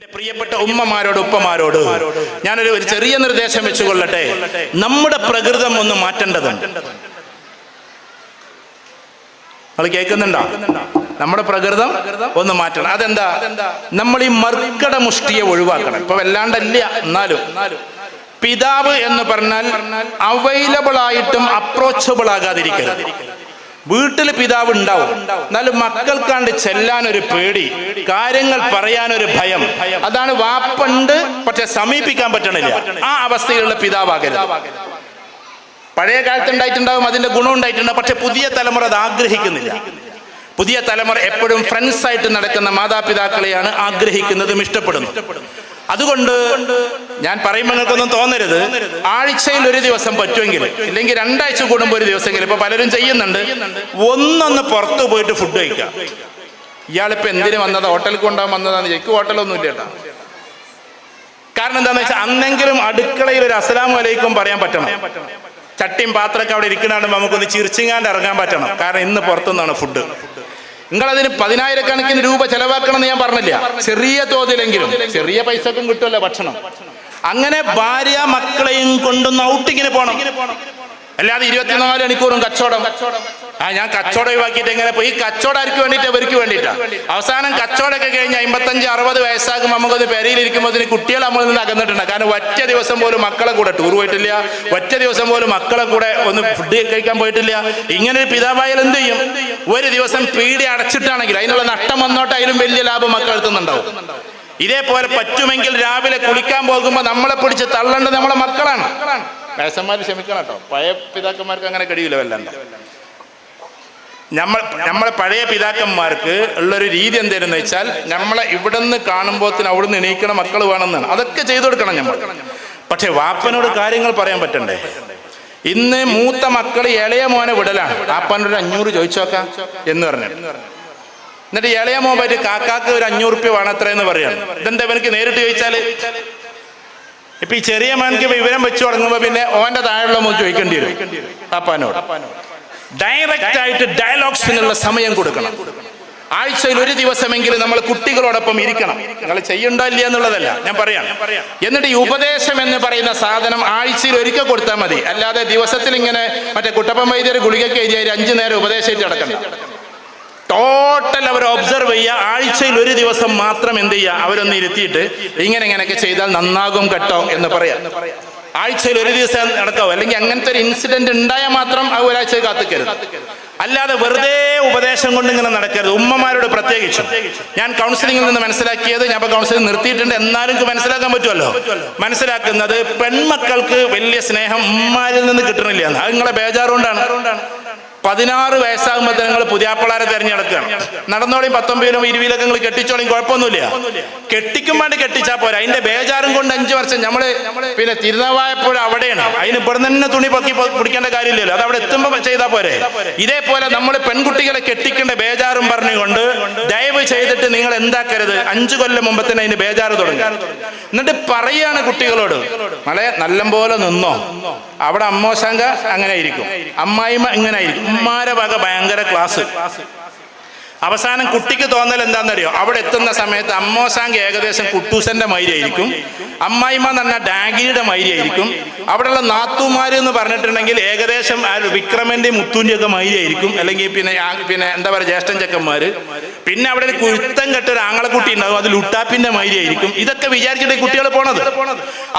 പ്രിയപ്പെട്ട ഉമ്മമാരോട് ഉപ്പമാരോട് ഞാനൊരു ചെറിയ നിർദ്ദേശം വെച്ചുകൊള്ളട്ടെ. നമ്മുടെ പ്രകൃതം ഒന്ന് മാറ്റേണ്ടതുണ്ട്. നിങ്ങൾ കേൾക്കുന്നുണ്ടോ? നമ്മുടെ പ്രകൃതം ഒന്ന് മാറ്റണം. അതെന്താ? നമ്മൾ ഈ മർക്കട മുഷ്ടിയെ ഒഴിവാക്കണം. ഇപ്പൊ വല്ലാണ്ടല്ല, എന്നാലും പിതാവ് എന്ന് പറഞ്ഞാൽ അവൈലബിൾ ആയിട്ടും അപ്രോച്ചബിൾ ആകാതിരിക്കരുത്. വീട്ടിൽ പിതാവ് ഉണ്ടാവും, എന്നാലും മക്കൾക്കാണ്ട് ചെല്ലാനൊരു പേടി, കാര്യങ്ങൾ പറയാനൊരു ഭയം. അതാണ് വാപ്പുണ്ട് പക്ഷെ സമീപിക്കാൻ പറ്റണില്ല. ആ അവസ്ഥയിലുള്ള പിതാവാകരുത്. പഴയ കാലത്ത് ഉണ്ടായിട്ടുണ്ടാവും, അതിന്റെ ഗുണം ഉണ്ടായിട്ടുണ്ട്. പക്ഷെ പുതിയ തലമുറ അത് ആഗ്രഹിക്കുന്നില്ല. പുതിയ തലമുറ എപ്പോഴും ഫ്രണ്ട്സ് ആയിട്ട് നടക്കുന്ന മാതാപിതാക്കളെയാണ് ആഗ്രഹിക്കുന്നതും ഇഷ്ടപ്പെടുന്നത്. അതുകൊണ്ട് ഞാൻ പറയുമ്പോൾ നിങ്ങൾക്കൊന്നും തോന്നരുത്, ആഴ്ചയിൽ ഒരു ദിവസം പറ്റുമെങ്കിൽ, ഇല്ലെങ്കിൽ 2 ആഴ്ച കൂടുമ്പോൾ ഒരു ദിവസമെങ്കിലും. ഇപ്പൊ പലരും ചെയ്യുന്നുണ്ട്, ഒന്നൊന്ന് പുറത്തു പോയിട്ട് ഫുഡ് കഴിക്കാം. ഇയാളിപ്പോ എന്തിനു വന്നതാ? ഹോട്ടലിൽ കൊണ്ടുപോകാൻ വന്നതാന്ന്. എനിക്ക് ഹോട്ടലൊന്നും ഇല്ല കേട്ടോ. കാരണം എന്താണെന്ന് വെച്ചാൽ അന്നെങ്കിലും അടുക്കളയിൽ ഒരു അസ്സലാമു അലൈക്കും പറയാൻ പറ്റണം. ചട്ടിയും പാത്രമൊക്കെ അവിടെ ഇരിക്കണാണ്ട് നമുക്കൊന്ന് ചിരിച്ചിങ്ങാണ്ട് ഇറങ്ങാൻ പറ്റണം. കാരണം ഇന്ന് പുറത്തുനിന്നാണ് ഫുഡ്. നിങ്ങളതിന് 10,000 രൂപ ചെലവാക്കണം എന്ന് ഞാൻ പറഞ്ഞില്ല, ചെറിയ തോതിലെങ്കിലും. ചെറിയ പൈസക്കും കിട്ടുമല്ലോ ഭക്ഷണം. അങ്ങനെ ഭാര്യ മക്കളെയും കൊണ്ടൊന്ന് ഔട്ടിങ്ങിന് പോകണം. അല്ലാതെ 24 മണിക്കൂറും കച്ചവടം. ഞാൻ കച്ചവടം ഒഴിവാക്കിയിട്ട് എങ്ങനെ പോയി? ഈ കച്ചവടം ആർക്ക് വേണ്ടിയിട്ട്? അവർക്ക് വേണ്ടിയിട്ടാണ്. അവസാനം കച്ചവടമൊക്കെ കഴിഞ്ഞ് 55-60 വയസ്സാകുമ്പോൾ നമുക്കൊന്ന് പെരയിലിരിക്കുമ്പോൾ അതിന് കുട്ടികൾ നമ്മളിൽ നിന്ന് അകന്നിട്ടുണ്ട്. കാരണം ഒറ്റ ദിവസം പോലും മക്കളെ കൂടെ ടൂർ പോയിട്ടില്ല, ഒറ്റ ദിവസം പോലും മക്കളെ കൂടെ ഒന്ന് ഫുഡ് കഴിക്കാൻ പോയിട്ടില്ല. ഇങ്ങനെ ഒരു പിതാവായാൽ എന്ത് ചെയ്യും? ഒരു ദിവസം പീടി അടച്ചിട്ടാണെങ്കിൽ അതിനുള്ള നഷ്ടം വന്നോട്ട് അതിലും വലിയ ലാഭം മക്കൾ എത്തുന്നുണ്ടാവും. ഇതേപോലെ പറ്റുമെങ്കിൽ രാവിലെ കുളിക്കാൻ പോകുമ്പോൾ നമ്മളെ പിടിച്ച് തള്ളേണ്ടത് നമ്മളെ മക്കളാണ്. വയസ്സന്മാർ ക്ഷമിക്കണം കേട്ടോ, പഴയ പിതാക്കന്മാർക്ക് അങ്ങനെ കഴിയില്ല. വല്ലാണ്ട് നമ്മളെ പഴയ പിതാക്കന്മാർക്ക് ഉള്ളൊരു രീതി എന്തായിരുന്നു വെച്ചാൽ, നമ്മളെ ഇവിടെ നിന്ന് കാണുമ്പോൾ അവിടുന്ന് എണീക്കണ മക്കൾ വേണമെന്നാണ്. അതൊക്കെ ചെയ്തു കൊടുക്കണം നമ്മൾ. പക്ഷെ വാപ്പനോട് കാര്യങ്ങൾ പറയാൻ പറ്റണ്ടേ? ഇന്ന് മൂത്ത മക്കൾ ഇളയ മോനെ വിടലാണ്. വാപ്പനോട് 500 ചോദിച്ചോക്കാം എന്ന് പറഞ്ഞു. എന്നിട്ട് ഇളയ മോൻ പോയിട്ട് കാക്കാക്ക് ഒരു 500 റുപ്യ വേണം എത്ര എന്ന് പറയാണ്. ഇതെന്താ ഇവനക്ക് നേരിട്ട് ചോദിച്ചാല്? ഇപ്പൊ ഈ ചെറിയ മോനക്ക് വിവരം വെച്ചു തുടങ്ങുമ്പോ പിന്നെ ഓന്റെ താഴെയുള്ള മോൻ ചോദിക്കേണ്ടി വരും പാപ്പാനോട്. ഡയറക്റ്റ് ആയിട്ട് ഡയലോഗ്സിനുള്ള സമയം കൊടുക്കണം. ആഴ്ചയിൽ ഒരു ദിവസമെങ്കിലും നമ്മൾ കുട്ടികളോടൊപ്പം ഇരിക്കണം. നിങ്ങൾ ചെയ്യണ്ടോ ഇല്ല എന്നുള്ളതല്ല, ഞാൻ പറയാം. എന്നിട്ട് ഈ ഉപദേശം എന്ന് പറയുന്ന സാധനം ആഴ്ചയിൽ ഒരിക്കൽ കൊടുത്താൽ മതി. അല്ലാതെ ദിവസത്തിൽ ഇങ്ങനെ മറ്റേ കുട്ടപ്പൻ വൈദ്യർ ഗുളികയ്ക്ക് എഴുതിയ 5 നേരം ഉപദേശിച്ച് നടക്കണം. ടോട്ടൽ അവർ ഒബ്സർവ് ചെയ്യുക. ആഴ്ചയിൽ ഒരു ദിവസം മാത്രം എന്ത് ചെയ്യുക? അവരൊന്ന് ഇരുത്തിയിട്ട് ഇങ്ങനെയൊക്കെ ചെയ്താൽ നന്നാകും കേട്ടോ എന്ന് പറയാം. ആഴ്ചയിൽ ഒരു ദിവസം നടക്കാവോ? അല്ലെങ്കിൽ അങ്ങനത്തെ ഒരു ഇൻസിഡന്റ് ഉണ്ടായാൽ മാത്രം ആ ഒരാഴ്ച കാത്തിക്കരുത്. അല്ലാതെ വെറുതെ ഉപദേശം കൊണ്ട് ഇങ്ങനെ നടക്കരുത്. ഉമ്മമാരോട് പ്രത്യേകിച്ചും ഞാൻ കൗൺസിലിംഗിൽ നിന്ന് മനസ്സിലാക്കിയത്, ഞാൻ ഇപ്പൊ കൗൺസിലിംഗ് നിർത്തിയിട്ടുണ്ട്, എന്നാലും എനിക്ക് മനസ്സിലാക്കാൻ പറ്റുമല്ലോ. മനസ്സിലാക്കുന്നത് പെൺമക്കൾക്ക് വലിയ സ്നേഹം ഉമ്മാരിൽ നിന്ന് കിട്ടണില്ല എന്ന്. അത് നിങ്ങളെ ബേജാറുകൊണ്ടാണ്. 16 വയസ്സാകുമ്പോൾ നിങ്ങൾ പുതിയാപ്പിളാരെ തിരഞ്ഞെടുക്കുകയാണ്. നടന്നോളിയും 19-ലും 20-ലൊക്കെ നിങ്ങൾ കെട്ടിച്ചോളിയും, കുഴപ്പമൊന്നുമില്ല. കെട്ടിക്കുമ്പാണ്ട് കെട്ടിച്ചാൽ പോരാ. അതിന്റെ ബേജാറും കൊണ്ട് 5 വർഷം നമ്മള് പിന്നെ തിരുനാവായപ്പോഴും അവിടെയാണ്. അതിന് ഇവിടെ തന്നെ തുണി പൊക്കി പിടിക്കേണ്ട കാര്യമില്ലല്ലോ. അത് അവിടെ എത്തുമ്പോൾ ചെയ്താൽ പോരെ. ഇതേപോലെ നമ്മൾ പെൺകുട്ടികളെ കെട്ടിക്കേണ്ട ബേജാറും പറഞ്ഞുകൊണ്ട് ദയവ് ചെയ്തിട്ട് നിങ്ങൾ എന്താക്കരുത്, 5 കൊല്ലം മുമ്പ് തന്നെ അതിന് ബേജാറ് തുടങ്ങി. എന്നിട്ട് പറയാണ് കുട്ടികളോട്, മളെ നല്ലപോലെ നിന്നോ, അവിടെ അമ്മോശങ്ക അങ്ങനെ ആയിരിക്കും, അമ്മായിമ്മ ഇങ്ങനെ ആയിരിക്കും, ഉമ്മാരെ വക ഭയങ്കര ക്ലാസ്. അവസാനം കുട്ടിക്ക് തോന്നൽ എന്താണെന്നറിയോ? അവിടെ എത്തുന്ന സമയത്ത് അമ്മോശാങ്ക ഏകദേശം കുട്ടൂസന്റെ മാതിരി ആയിരിക്കും, അമ്മായിമ്മ എന്ന് പറഞ്ഞാൽ ഡാഗിയുടെ മാതിരി ആയിരിക്കും, അവിടെയുള്ള നാത്തുമാര് എന്ന് പറഞ്ഞിട്ടുണ്ടെങ്കിൽ ഏകദേശം വിക്രമന്റെ മുത്തൂന്റെ ഒക്കെ മാതിരി ആയിരിക്കും, അല്ലെങ്കിൽ പിന്നെ എന്താ പറയുക ജ്യേഷ്ഠൻ ചെക്കന്മാര്. പിന്നെ അവിടെ ഒരു കുരുത്തം കെട്ടൊരു ആങ്ങളക്കുട്ടി ഉണ്ടാകും, അത് ലുട്ടാപ്പിന്റെ മാതിരി ആയിരിക്കും. ഇതൊക്കെ വിചാരിച്ചിട്ട് കുട്ടികൾ പോണത്.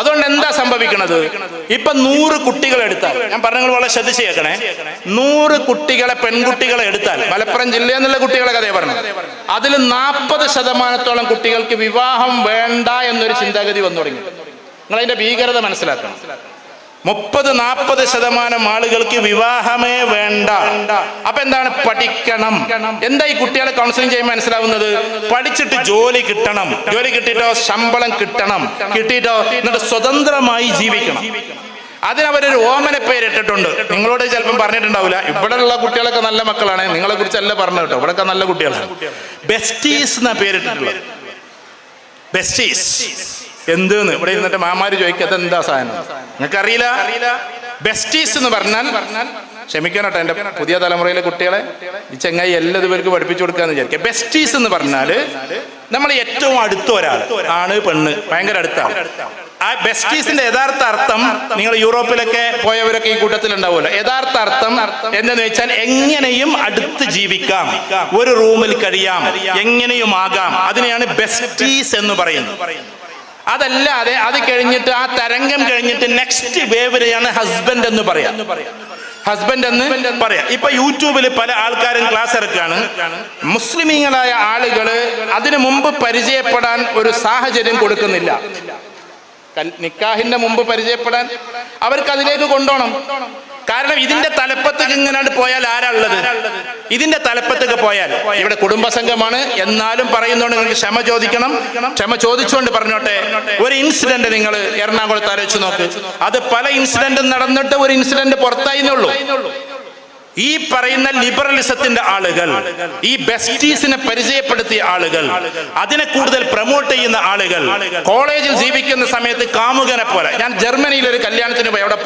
അതുകൊണ്ട് എന്താ സംഭവിക്കണത്? ഇപ്പൊ 100 കുട്ടികളെ എടുത്താൽ, ഞാൻ പറഞ്ഞത് വളരെ ശ്രദ്ധിച്ച് കേൾക്കണേ, 100 കുട്ടികളെ പെൺകുട്ടികളെ എടുത്താൽ, മലപ്പുറം ജില്ല എന്നുള്ള കുട്ടികളെ കഥയെ പറഞ്ഞു, അതിൽ 40% കുട്ടികൾക്ക് വിവാഹം വേണ്ട എന്നൊരു ചിന്താഗതി വന്നു തുടങ്ങി. നിങ്ങൾ അതിന്റെ ഭീകരത മനസ്സിലാക്കണം. 30-40% ആളുകൾക്ക് വിവാഹമേ വേണ്ട. അപ്പൊ എന്താണ്? പഠിക്കണം. എന്താ ഈ കുട്ടികളെ കൗൺസിലിംഗ് ചെയ്യുമ്പോൾ മനസ്സിലാവുന്നത്? പഠിച്ചിട്ട് ജോലി കിട്ടണം, ജോലി കിട്ടിയിട്ടോ ശമ്പളം കിട്ടണം, കിട്ടിയിട്ടോ എന്നിട്ട് സ്വതന്ത്രമായി ജീവിക്കണം. അതിനവരൊരു ഓമന പേരിട്ടിട്ടുണ്ട്. നിങ്ങളോട് ചിലപ്പം പറഞ്ഞിട്ടുണ്ടാവില്ല, ഇവിടെ ഉള്ള കുട്ടികളൊക്കെ നല്ല മക്കളാണ്, നിങ്ങളെ കുറിച്ചല്ല പറഞ്ഞു കേട്ടോ, ഇവിടെയൊക്കെ നല്ല കുട്ടികളാണ്. ബെസ്റ്റീസ് എന്നാ പേരിട്ടിട്ടുള്ളത്. ബെസ്റ്റീസ് എന്തെന്ന് ഇവിടെ ഇരുന്നിട്ട് മാമാര് ചോദിക്കാത്ത എന്താ സാധനം നിങ്ങൾക്കറിയില്ല. ബെസ്റ്റീസ് എന്ന് പറഞ്ഞാൽ ക്ഷമിക്കണം കേട്ടോ, എൻ്റെ പുതിയ തലമുറയിലെ കുട്ടികളെ ഈ ചെങ്ങായി എല്ലാ പേർക്ക് പഠിപ്പിച്ചു കൊടുക്കാന്ന് വിചാരിക്കുക. ബെസ്റ്റീസ് എന്ന് പറഞ്ഞാൽ നമ്മൾ ഏറ്റവും അടുത്ത ഒരാൾ, ആണ് പെണ്ണ്, ഭയങ്കര അടുത്താണ്. ആ ബെസ്റ്റീസിന്റെ യഥാർത്ഥ അർത്ഥം നിങ്ങൾ യൂറോപ്പിലൊക്കെ പോയവരൊക്കെ ഈ കൂട്ടത്തിൽ ഉണ്ടാവുമല്ലോ. യഥാർത്ഥ അർത്ഥം എന്തെന്ന് വെച്ചാൽ എങ്ങനെയും അടുത്ത് ജീവിക്കാം, ഒരു റൂമിൽ കഴിയാം, എങ്ങനെയും ആകാം. അതിനെയാണ് ബെസ്റ്റീസ് എന്ന് പറയുന്നത്. അതല്ലാതെ അത് കഴിഞ്ഞിട്ട് ആ തരംഗം കഴിഞ്ഞിട്ട് നെക്സ്റ്റ് വേവിനെയാണ് ഹസ്ബൻഡ് എന്ന് പറയാം. ഹസ്ബൻഡ് എന്ന് പറയാം. ഇപ്പൊ യൂട്യൂബിൽ പല ആൾക്കാരും ക്ലാസ് ഇറക്കാണ്. മുസ്ലിമീങ്ങളായ ആളുകള് അതിനു മുമ്പ് പരിചയപ്പെടാൻ ഒരു സാഹചര്യം കൊടുക്കുന്നില്ല. നിക്കാഹിന്റെ മുമ്പ് പരിചയപ്പെടാൻ അവർക്ക് അതിലേക്ക് കൊണ്ടുപോകണം. കാരണം ഇതിന്റെ തലപ്പത്തേക്ക് ഇങ്ങനെ പോയാൽ ആരാളുള്ളത്? ഇതിന്റെ തലപ്പത്തേക്ക് പോയാൽ ഇവിടെ കുടുംബസംഘമാണ് എന്നാലും പറയുന്നോണ്ട് നിങ്ങൾക്ക് ക്ഷമ ചോദിക്കണം. ക്ഷമ ചോദിച്ചുകൊണ്ട് പറഞ്ഞോട്ടെ, ഒരു ഇൻസിഡന്റ് നിങ്ങൾ എറണാകുളത്ത് ആലോചിച്ച് നോക്ക്. അത് പല ഇൻസിഡന്റും നടന്നിട്ട് ഒരു ഇൻസിഡന്റ് പുറത്തായിന്നുള്ളൂ. ഈ പറയുന്ന ലിബറലിസത്തിന്റെ ആളുകൾ, ഈ ബെസ്റ്റീസിനെ പരിചയപ്പെടുത്തിയ ആളുകൾ, അതിനെ കൂടുതൽ പ്രൊമോട്ട് ചെയ്യുന്ന ആളുകൾ, കോളേജിൽ ജീവിക്കുന്ന സമയത്ത് കാമുകനെ പോലെ. ഞാൻ ജർമ്മനിയിൽ ഒരു കല്യാണത്തിന് പോയി, അവിടെ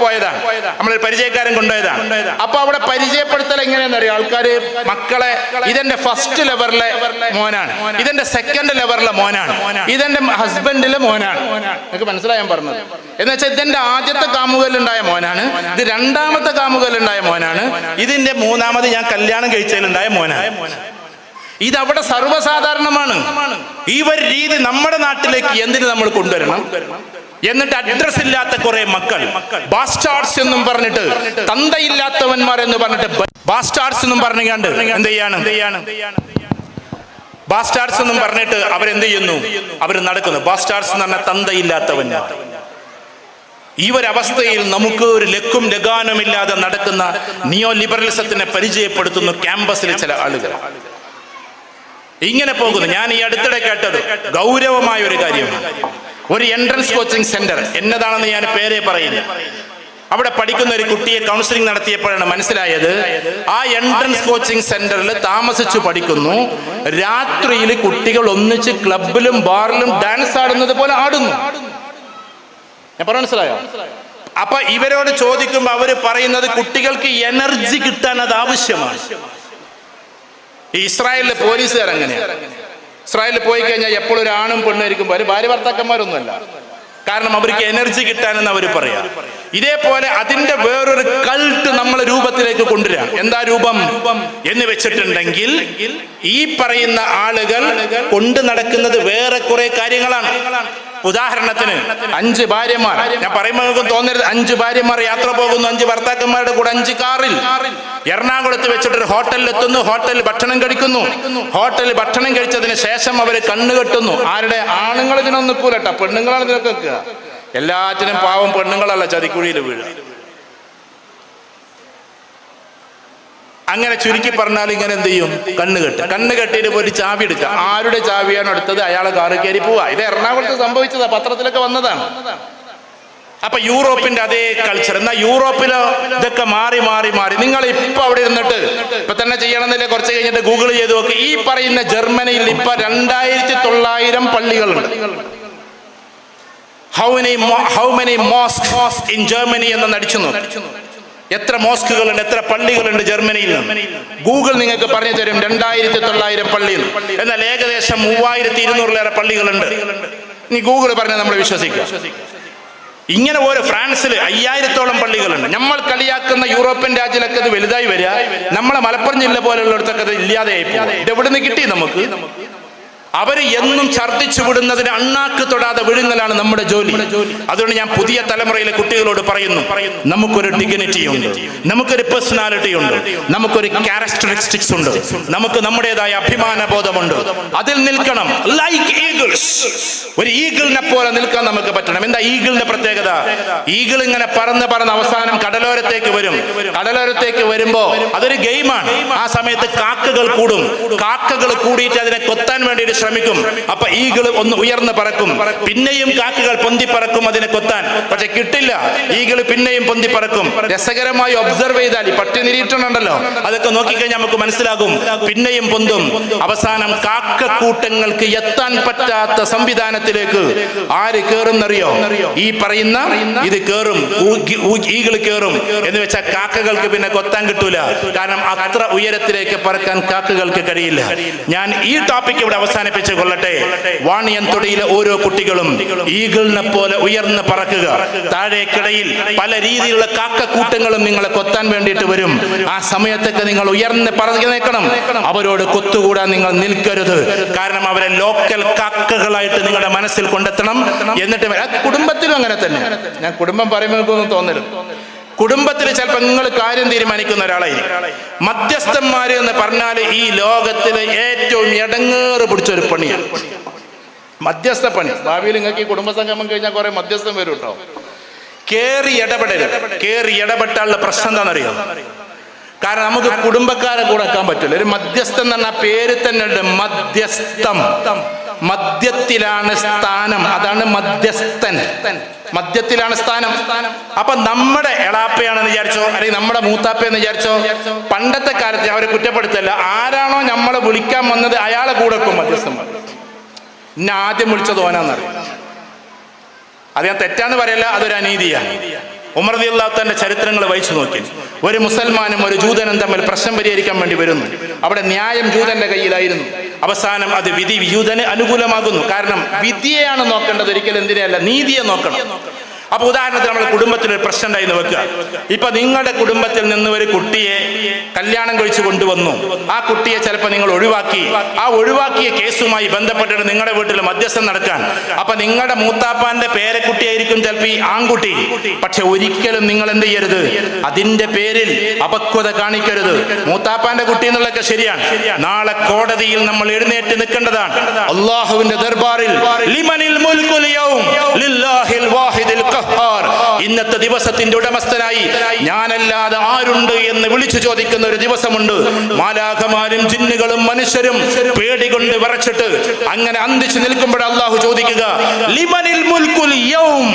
പോയതാണ്, നമ്മളൊരു പരിചയക്കാരൻ കൊണ്ടുപോയതാണ്. അപ്പൊ അവിടെ പരിചയപ്പെടുത്തൽ എങ്ങനെയാണെന്നറിയാം ആൾക്കാര്? മക്കളെ, ഇതെന്റെ ഫസ്റ്റ് ലെവറിലെ മോനാണ്, ഇതെന്റെ സെക്കൻഡ് ലെവറിലെ മോനാണ്, ഇതെന്റെ ഹസ്ബൻഡിലെ മോനാണ്. നിങ്ങൾക്ക് മനസ്സിലായാൻ പറഞ്ഞത് എന്ന് വെച്ചാൽ ഇതെന്റെ ആദ്യത്തെ കാമുകലുണ്ടായ മോനാണ്, ഇത് രണ്ടാമത്തെ കാമുകലുണ്ടായ മോനാണ്, ഇതിന്റെ മൂന്നാമത് ഞാൻ കല്യാണം കഴിച്ചതിലുണ്ടായ മോനാണ്. ഇതവിടെ സർവ്വസാധാരണമാണ്. ഈ ഒരു രീതി നമ്മുടെ നാട്ടിലേക്ക് എന്തിന് നമ്മൾ കൊണ്ടുവരണം? എന്നിട്ട് അഡ്രസ് ഇല്ലാത്ത കുറെ മക്കൾ, ബാസ്റ്റാർഡ്സ് എന്നും പറഞ്ഞിട്ട്, തന്തയില്ലാത്തവന്മാർ എന്ന് പറഞ്ഞിട്ട്, ബാസ്റ്റാർഡ്സ് എന്നും പറഞ്ഞുകൊണ്ട് എന്ത് ചെയ്യാണ്? ബാസ്റ്റാർഡ്സ് എന്നും പറഞ്ഞിട്ട് അവരെന്ത് ചെയ്യുന്നു? അവർ നടക്കുന്നു. ബാസ്റ്റാർഡ്സ് എന്ന് പറഞ്ഞാൽ തന്തയില്ലാത്തവന്മാർ. ഈ ഒരവസ്ഥയിൽ നമുക്ക് ഒരു ലക്കും ലഗാനുമില്ലാതെ നടക്കുന്ന നിയോ ലിബറലിസത്തിനെ പരിചയപ്പെടുത്തുന്ന ക്യാമ്പസിൽ ചില ആളുകൾ ഇങ്ങനെ പോകുന്നു. ഞാൻ ഈ അടുത്തിടെ കേട്ടത് ഗൗരവമായ ഒരു കാര്യമാണ്. ഒരു എൻട്രൻസ് കോച്ചിങ് സെന്റർ, എന്നതാണെന്ന് ഞാൻ പേരെ പറയുന്നു, അവിടെ പഠിക്കുന്ന ഒരു കുട്ടിയെ കൗൺസിലിംഗ് നടത്തിയപ്പോഴാണ് മനസ്സിലായത്, ആ എൻട്രൻസ് കോച്ചിങ് സെന്ററിൽ താമസിച്ചു പഠിക്കുന്നു. രാത്രിയിൽ കുട്ടികൾ ഒന്നിച്ച് ക്ലബിലും ബാറിലും ഡാൻസ് ആടുന്നത് പോലെ ആടുന്നു. ഞാൻ പറഞ്ഞ മനസ്സിലായോ? അപ്പൊ ഇവരോട് ചോദിക്കുമ്പോ അവര് പറയുന്നത് കുട്ടികൾക്ക് എനർജി കിട്ടാൻ അത് ആവശ്യമാണ്. ഈ ഇസ്രായേലിലെ പോലീസുകാർ അങ്ങനെയാണ്. ഇസ്രായേലിൽ പോയി കഴിഞ്ഞാൽ എപ്പോഴും ഒരു ആണും പെണ്ണായിരിക്കും, ഭാര്യ ഭർത്താക്കന്മാരൊന്നുമല്ല. കാരണം അവർക്ക് എനർജി കിട്ടാനെന്ന് അവർ പറയാം. ഇതേപോലെ അതിന്റെ വേറൊരു കൾട്ട് നമ്മളെ രൂപത്തിലേക്ക് കൊണ്ടുവരാം. എന്താ രൂപം എന്ന് വെച്ചിട്ടുണ്ടെങ്കിൽ ഈ പറയുന്ന ആളുകൾ കൊണ്ടു നടക്കുന്നത് വേറെ കുറെ കാര്യങ്ങളാണ്. ഉദാഹരണത്തിന് 5 ഭാര്യമാർ, ഞാൻ പറയുമ്പോൾ നിങ്ങൾക്ക് തോന്നരുത് 5 ഭാര്യമാർ യാത്ര പോകുന്നു, 5 ഭർത്താക്കന്മാരുടെ കൂടെ 5 കാറിൽ എറണാകുളത്ത് വെച്ചിട്ടൊരു ഹോട്ടലിൽ എത്തുന്നു, ഹോട്ടലിൽ ഭക്ഷണം കഴിക്കുന്നു. ഹോട്ടലിൽ ഭക്ഷണം കഴിച്ചതിന് ശേഷം അവർ കണ്ണുകെട്ടുന്നു. ആരുടെ? ആണുങ്ങൾ ഇതിനൊന്നും നിൽക്കൂലട്ടോ, പെണ്ണുങ്ങളാണ് ഇതിനൊക്കെ വെക്കുക. എല്ലാറ്റിനും പാവം പെണ്ണുങ്ങളല്ല ചതിക്കുഴിയിൽ വീഴുക. അങ്ങനെ ചുരുക്കി പറഞ്ഞാൽ ഇങ്ങനെ എന്ത് ചെയ്യും? കണ്ണ് കെട്ടിയിട്ട് പോയിട്ട് ചാവി എടുക്കുക. ആരുടെ ചാവിയാണ് എടുത്തത്? അയാളെ കാറ് കയറി പോവാ. ഇത് എറണാകുളത്ത് സംഭവിച്ചതാ, പത്രത്തിലൊക്കെ വന്നതാണ്. അപ്പൊ യൂറോപ്പിന്റെ അതേ കൾച്ചർ. എന്നാൽ യൂറോപ്പിലോ ഇതൊക്കെ മാറി നിങ്ങൾ ഇപ്പൊ അവിടെ ഇരുന്നിട്ട് ഇപ്പൊ തന്നെ ചെയ്യണമെന്നില്ല, കുറച്ച് കഴിഞ്ഞിട്ട് ഗൂഗിൾ ചെയ്ത് നോക്ക്. ഈ പറയുന്ന ജർമ്മനിയിൽ ഇപ്പൊ 2900 പള്ളികളുണ്ട്. How many mosque in Germany എന്ന് അടിച്ചു നോക്ക്. എത്ര മോസ്കുകളുണ്ട്, എത്ര പള്ളികളുണ്ട് ജർമ്മനിയിൽ? ഗൂഗിൾ നിങ്ങൾക്ക് പറഞ്ഞു തരും 2900 പള്ളിയിൽ. എന്നാൽ ഏകദേശം 3200 പള്ളികളുണ്ട്. ഇനി ഗൂഗിൾ പറഞ്ഞാൽ നമ്മൾ വിശ്വസിക്കുക. ഇങ്ങനെ ഓരോ ഫ്രാൻസിൽ 5000 പള്ളികളുണ്ട്. നമ്മൾ കളിയാക്കുന്ന യൂറോപ്യൻ രാജ്യത്തിലൊക്കെ അത് വലുതായി വരിക, നമ്മളെ മലപ്പുറം ജില്ല പോലുള്ളിടത്തൊക്കെ അത് ഇല്ലാതെയായി പോകും. ഇത് എവിടെ നിന്ന് കിട്ടി നമുക്ക്? അവര് എന്നും ഛർദ്ദിച്ചു വിടുന്നതിന് അണ്ണാക്ക് തൊടാതെ വിഴുങ്ങലാണ് നമ്മുടെ ജോലി. അതുകൊണ്ട് ഞാൻ പുതിയ തലമുറയിലെ കുട്ടികളോട് പറയുന്നു, നമുക്കൊരു ഡിഗ്നിറ്റി ഉണ്ട്, നമുക്കൊരു പേഴ്സണാലിറ്റി ഉണ്ട്, നമുക്കൊരു ക്യാരക്ടറിസ്റ്റിക്സ് ഉണ്ട്, നമുക്ക് നമ്മുടേതായ അഭിമാന ബോധമുണ്ട്. അതിൽ നിൽക്കണം. ലൈക്ക് ഈഗിൾസ്, ഒരു ഈഗിളിനെ പോലെ നിൽക്കാൻ നമുക്ക് പറ്റണം. എന്താ ഈഗിളിന്റെ പ്രത്യേകത? ഈഗിൾ ഇങ്ങനെ പറന്ന് അവസാനം കടലോരത്തേക്ക് വരും. കടലോരത്തേക്ക് വരുമ്പോ അതൊരു ഗെയിമാണ്. ആ സമയത്ത് കാക്കകൾ കൂടും. കാക്കകൾ കൂടിയിട്ട് അതിനെ കൊത്താൻ വേണ്ടി ശ്രമിക്കും. അപ്പൊ ഈഗിൾ ഒന്ന് ഉയർന്ന് പറക്കും, പിന്നെയും കാക്കകൾ പൊന്തിപ്പറക്കും അതിനെ കൊത്താൻ. പക്ഷെ കിട്ടില്ല, ഈഗിൾ പിന്നെയും പൊന്തിപ്പറക്കും. രസകരമായി ഒബ്സർവ് ചെയ്താൽ ഈ പട്ടി നിരീക്ഷണമുണ്ടല്ലോ, അതൊക്കെ നോക്കിക്കഴിഞ്ഞാൽ നമുക്ക് മനസ്സിലാകും. പിന്നെയും പൊന്തും. അവസാനം കാക്കക്കൂട്ടങ്ങൾക്ക് എത്താൻ പറ്റാത്ത സംവിധാനത്തിലേക്ക് ആര് കേറുന്നറിയോ? ഈ പറയുന്ന ഇത് കേറും, ഈഗിൾ കേറും. എന്ന് വെച്ചാൽ കാക്കകൾക്ക് പിന്നെ കൊത്താൻ കിട്ടൂല. കാരണം അത്ര ഉയരത്തിലേക്ക് പറക്കാൻ കാക്കകൾക്ക് കഴിയില്ല. ഞാൻ ഈ ടോപ്പിക് ഇവിടെ അവസാനിപ്പിച്ച് കൊള്ളട്ടെ. വാണിയൻതൊടിയിലെ ഓരോ കുട്ടികളും ഈഗിളിനെ പോലെ ഉയർന്ന് പറക്കുക. താഴേക്കിടയിൽ പല രീതിയിലുള്ള കാക്കക്കൂട്ടങ്ങളും നിങ്ങളെ കൊത്താൻ വേണ്ടിയിട്ട് വരും. ആ സമയത്തൊക്കെ നിങ്ങൾ ഉയർന്ന് പറഞ്ഞു നിൽക്കണം. അവരോട് കൊത്തുകൂടാൻ നിങ്ങൾ നിൽക്കരുത്. കാരണം അവരെ ലോക്കൽ കാക്കകളായിട്ട് നിങ്ങളുടെ മനസ്സിൽ കൊണ്ടെത്തണം. എന്നിട്ട് കുടുംബത്തിലും അങ്ങനെ തന്നെ. ഞാൻ കുടുംബം പറയുമ്പോൾ എനിക്കൊന്നും തോന്നരുത്. കുടുംബത്തിൽ ചിലപ്പോൾ നിങ്ങൾ കാര്യം തീരുമാനിക്കുന്ന ഒരാളായിരിക്കും. മധ്യസ്ഥന്മാര് എന്ന് പറഞ്ഞാൽ ഈ ലോകത്തിലെ ഏറ്റവും ഇടങ്ങേറ് പിടിച്ചൊരു പണിയാണ് മധ്യസ്ഥ പണി. ഭാവിയിൽ നിങ്ങൾക്ക് ഈ കുടുംബസംഗമം കഴിഞ്ഞാൽ കുറെ മധ്യസ്ഥം വരും കേട്ടോ. കേറി ഇടപെട്ടാലുള്ള പ്രശ്നം എന്താണെന്നറിയോ? കാരണം നമുക്ക് കുടുംബക്കാരെ കൂടെ വെക്കാൻ പറ്റില്ല. ഒരു മധ്യസ്ഥൻ എന്ന് പറഞ്ഞാൽ പേര് തന്നെ ഉണ്ട്, മധ്യസ്ഥം. മധ്യത്തിലാണ് സ്ഥാനം, അതാണ് മധ്യസ്ഥൻ. മധ്യത്തിലാണ് സ്ഥാനം. അപ്പൊ നമ്മുടെ എളാപ്പയാണെന്ന് വിചാരിച്ചോ, അല്ലെങ്കിൽ നമ്മുടെ മൂത്താപ്പയെന്ന് വിചാരിച്ചോ, പണ്ടത്തെ കാലത്ത് അവരെ കുറ്റപ്പെടുത്തല്ല, ആരാണോ നമ്മളെ വിളിക്കാൻ വന്നത് അയാളെ കൂടെ വെക്കും മധ്യസ്ഥന്മാർ. ഇന്നെ ആദ്യം വിളിച്ചത് ഓനാന്നറിയാം. അത് ഞാൻ തെറ്റാന്ന് പറയല്ല, അതൊരു അനീതിയാണ്. ഉമർ റളിയല്ലാഹു അൻഹുവിന്റെ ചരിത്രങ്ങൾ വായിച്ചു നോക്കി. ഒരു മുസൽമാനും ഒരു ജൂതനും തമ്മിൽ പ്രശ്നം പരിഹരിക്കാൻ വേണ്ടി വരുന്നു. അവിടെ ന്യായം ജൂതന്റെ കയ്യിലായിരുന്നു. അവസാനം അത് വിധി ജൂതന് അനുകൂലമാകുന്നു. കാരണം വിധിയെയാണ് നോക്കേണ്ടത്, ഒരിക്കലും എന്തിനെയല്ല, നീതിയെ നോക്കണം. അപ്പൊ ഉദാഹരണത്തിന് നമ്മുടെ കുടുംബത്തിൽ ഒരു പ്രശ്നം ഉണ്ടായിരുന്നു വെക്കുക. ഇപ്പൊ നിങ്ങളുടെ കുടുംബത്തിൽ നിന്ന് ഒരു കുട്ടിയെ കല്യാണം കഴിച്ചു കൊണ്ടുവന്നു. ആ കുട്ടിയെ ചിലപ്പോൾ നിങ്ങൾ ഒഴിവാക്കി. ആ ഒഴിവാക്കിയ കേസുമായി ബന്ധപ്പെട്ടിട്ട് നിങ്ങളുടെ വീട്ടിൽ മധ്യസ്ഥം നടക്കാൻ. അപ്പൊ നിങ്ങളുടെ മൂത്താപ്പാന്റെ പേരക്കുട്ടിയായിരിക്കും ചിലപ്പോൾ ഈ ആൺകുട്ടി. പക്ഷെ ഒരിക്കലും നിങ്ങൾ എന്ത് ചെയ്യരുത്, അതിന്റെ പേരിൽ അപക്വത കാണിക്കരുത്. മൂത്താപ്പാന്റെ കുട്ടി എന്നുള്ളതൊക്കെ ശരിയാണ്. നാളെ കോടതിയിൽ നമ്മൾ എഴുന്നേറ്റ് നിൽക്കേണ്ടതാണ്. അള്ളാഹുവിന്റെ ദർബാറിൽ ലിമനിൽ മുൽകുൽ യൗം ലില്ലാഹിൽ വാഹിദിൽ ഖഹാർ. ഇന്നത്തെ ദിവസത്തിന്റെ ഉടമസ്ഥനായി ഞാനല്ലാതെ ആരുണ്ട് എന്ന് വിളിച്ചു ചോദിക്കുന്ന ഒരു ദിവസമുണ്ട്. മാലാഖമാരും ജിന്നുകളും മനുഷ്യരും പേടികൊണ്ട് വിറച്ചിട്ട് അങ്ങനെ അന്തിച്ചു നിൽക്കുമ്പോൾ അല്ലാഹു ചോദിക്കുക, ലിമനിൽ മുൽകുൽ യൗം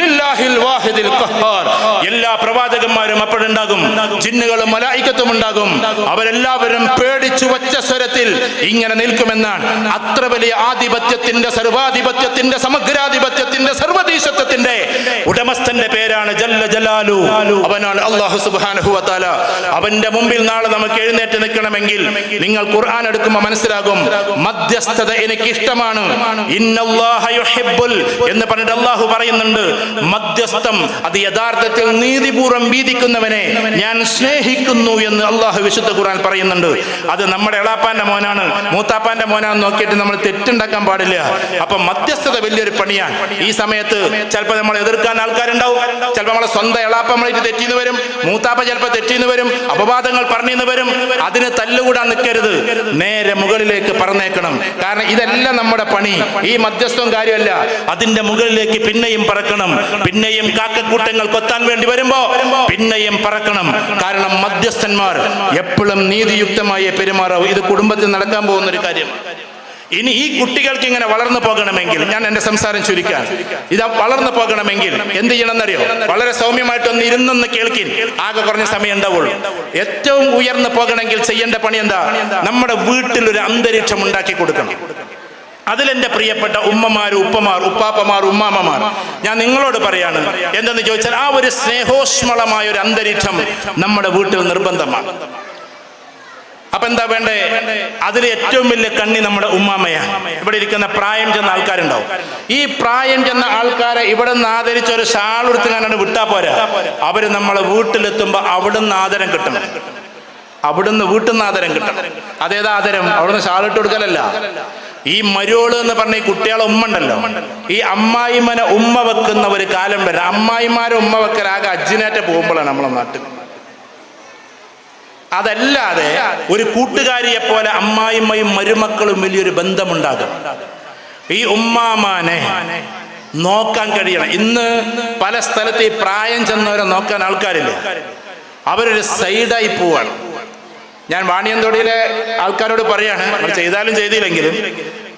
ലില്ലാഹിൽ വാഹിദിൽ ഖഹാർ. എല്ലാ പ്രവാചകന്മാരും അപ്പോഴുണ്ടാകും, ജിന്നുകളും മലായികത്തും ഉണ്ടാകും. അവരെല്ലാവരും പേടിച്ചു വച്ച സ്വരത്തിൽ ഇങ്ങനെ നിൽക്കുമെന്നാണ്. അത്ര വലിയ ആധിപത്യത്തിന്റെ, സർവാധിപത്യത്തിന്റെ, സമഗ്രാധിപത്യത്തിന്റെ, സർവദേശത്വത്തിന്റെ ഉടമസ്ഥന്റെ പേരാണ് ജല്ല ജലാലു. അവനാണ് അല്ലാഹു സുബ്ഹാനഹു വ തആല. അവന്റെ മുമ്പിൽ നാളെ നമുക്ക് എഴുന്നേറ്റ് നിൽക്കണമെങ്കിൽ നിങ്ങൾ ഖുർആൻ എടുക്കുമ്പോൾ മനസ്സിലാകും, മധ്യസ്ഥത എനിക്ക് ഇഷ്ടമാണ്. ഇന്നല്ലാഹ യുഹിബ്ബുൽ എന്ന് പറഞ്ഞിട്ട് അല്ലാഹു പറയുന്നുണ്ട്. മധ്യസ്ഥം അത് യഥാർത്ഥത്തിൽ നീതിപൂർവ്വം വീതിക്കുന്നവനെ ഞാൻ സ്നേഹിക്കുന്നു എന്ന് അല്ലാഹു വിശുദ്ധ ഖുർആൻ പറയുന്നുണ്ട്. അത് നമ്മുടെ എളാപ്പാന്റെ മോനാണ്, മൂത്താപ്പാന്റെ മോനാണെന്ന് നോക്കിയിട്ട് നമ്മൾ തെറ്റുണ്ടാക്കാൻ പാടില്ല. അപ്പൊ മധ്യസ്ഥത വലിയൊരു പണിയാണ്. ഈ സമയത്ത് ചിലപ്പോൾ നമ്മൾ എതിർക്കാൻ ആൾക്കാരുണ്ടാവും. ചിലപ്പോൾ നമ്മളെ സ്വന്തം എളാപ്പ നമ്മളായിട്ട് തെറ്റിന്ന് വരും, മൂത്താപ്പ ചിലപ്പോൾ തെറ്റിന്ന് വരും, അപവാദങ്ങൾ പറഞ്ഞിന്ന് വരും. അതിന് തല്ലുകൂടാൻ നിൽക്കരുത്, നേരെ മുകളിലേക്ക് പറഞ്ഞേക്കണം. കാരണം ഇതെല്ലാം നമ്മുടെ പണി. ഈ മധ്യസ്ഥവും കാര്യമല്ല, അതിന്റെ മുകളിലേക്ക് പിന്നെയും പറക്കണം. പിന്നെയും കാക്കക്കൂട്ടങ്ങൾ കൊത്താൻ വേണ്ടി വരുമ്പോ പിന്നെയും പറക്കണം. കാരണം മധ്യസ്ഥന്മാർ എപ്പോഴും നീതിയുക്തമായി പെരുമാറാവും. ഇത് കുടുംബത്തിൽ നടക്കാൻ പോകുന്ന ഒരു കാര്യമാണ്. ഇനി ഈ കുട്ടികൾക്ക് ഇങ്ങനെ വളർന്നു പോകണമെങ്കിൽ, ഞാൻ എന്റെ സംസാരം ചുരുക്കാൻ, ഇത് വളർന്നു പോകണമെങ്കിൽ എന്ത് ചെയ്യണമെന്നറിയോ? വളരെ സൗമ്യമായിട്ടൊന്ന് ഇരുന്നൊന്ന് കേൾക്കിൻ, ആകെ കുറഞ്ഞ സമയം ഉണ്ടാവുള്ളൂ. ഏറ്റവും ഉയർന്നു പോകണമെങ്കിൽ ചെയ്യേണ്ട പണി എന്താ? നമ്മുടെ വീട്ടിൽ ഒരു അന്തരീക്ഷം ഉണ്ടാക്കി കൊടുക്കണം. അതിലെന്റെ പ്രിയപ്പെട്ട ഉമ്മമാർ, ഉപ്പമാർ, ഉപ്പാപ്പമാർ, ഉമ്മാമ്മമാർ, ഞാൻ നിങ്ങളോട് പറയാണ്, എന്തെന്ന് ചോദിച്ചാൽ ആ ഒരു സ്നേഹോഷ്മളമായ ഒരു അന്തരീക്ഷം നമ്മുടെ വീട്ടിൽ നിർബന്ധമാണ്. അപ്പൊ എന്താ വേണ്ടേ? അതിൽ ഏറ്റവും വലിയ കണ്ണി നമ്മുടെ ഉമ്മാമ്മയാണ്. ഇവിടെ ഇരിക്കുന്ന പ്രായം ചെന്ന ആൾക്കാരുണ്ടാവും. ഈ പ്രായം ചെന്ന ആൾക്കാരെ ഇവിടെ നിന്ന് ആദരിച്ച ഒരു ഷാൾ എടുത്ത് കാണാണ്ട് വിട്ടാ പോരാ. അവര് നമ്മളെ വീട്ടിലെത്തുമ്പോ അവിടുന്ന് ആദരം കിട്ടണം. അവിടുന്ന് വീട്ടിൽ നിന്ന് ആദരം കിട്ടണം. അതേതാ ആദരം? അവിടുന്ന് ഷാൾ ഇട്ട് കൊടുക്കലല്ല. ഈ മരോള് എന്ന് പറഞ്ഞ ഈ കുട്ടികളെ ഉമ്മ ഉണ്ടല്ലോ, ഈ അമ്മായിമ്മനെ ഉമ്മ വെക്കുന്ന ഒരു കാലം വരെ. അമ്മായിമാരെ ഉമ്മ വെക്കലാകെ അജ്ജിനേറ്റ പോകുമ്പോഴാണ് നമ്മളെ നാട്ടിൽ. അതല്ലാതെ ഒരു കൂട്ടുകാരിയെ പോലെ അമ്മായിമ്മയും മരുമക്കളും വലിയൊരു ബന്ധമുണ്ടാകും. ഈ ഉമ്മാമാനെ നോക്കാൻ കഴിയണം. ഇന്ന് പല സ്ഥലത്ത് ഈ പ്രായം ചെന്നവരെ നോക്കാൻ ആൾക്കാരില്ല, അവരൊരു സൈഡായി പോവാണ്. ഞാൻ വാണിയൻതൊടിയിലെ ആൾക്കാരോട് പറയാണ്, ചെയ്താലും ചെയ്തില്ലെങ്കിലും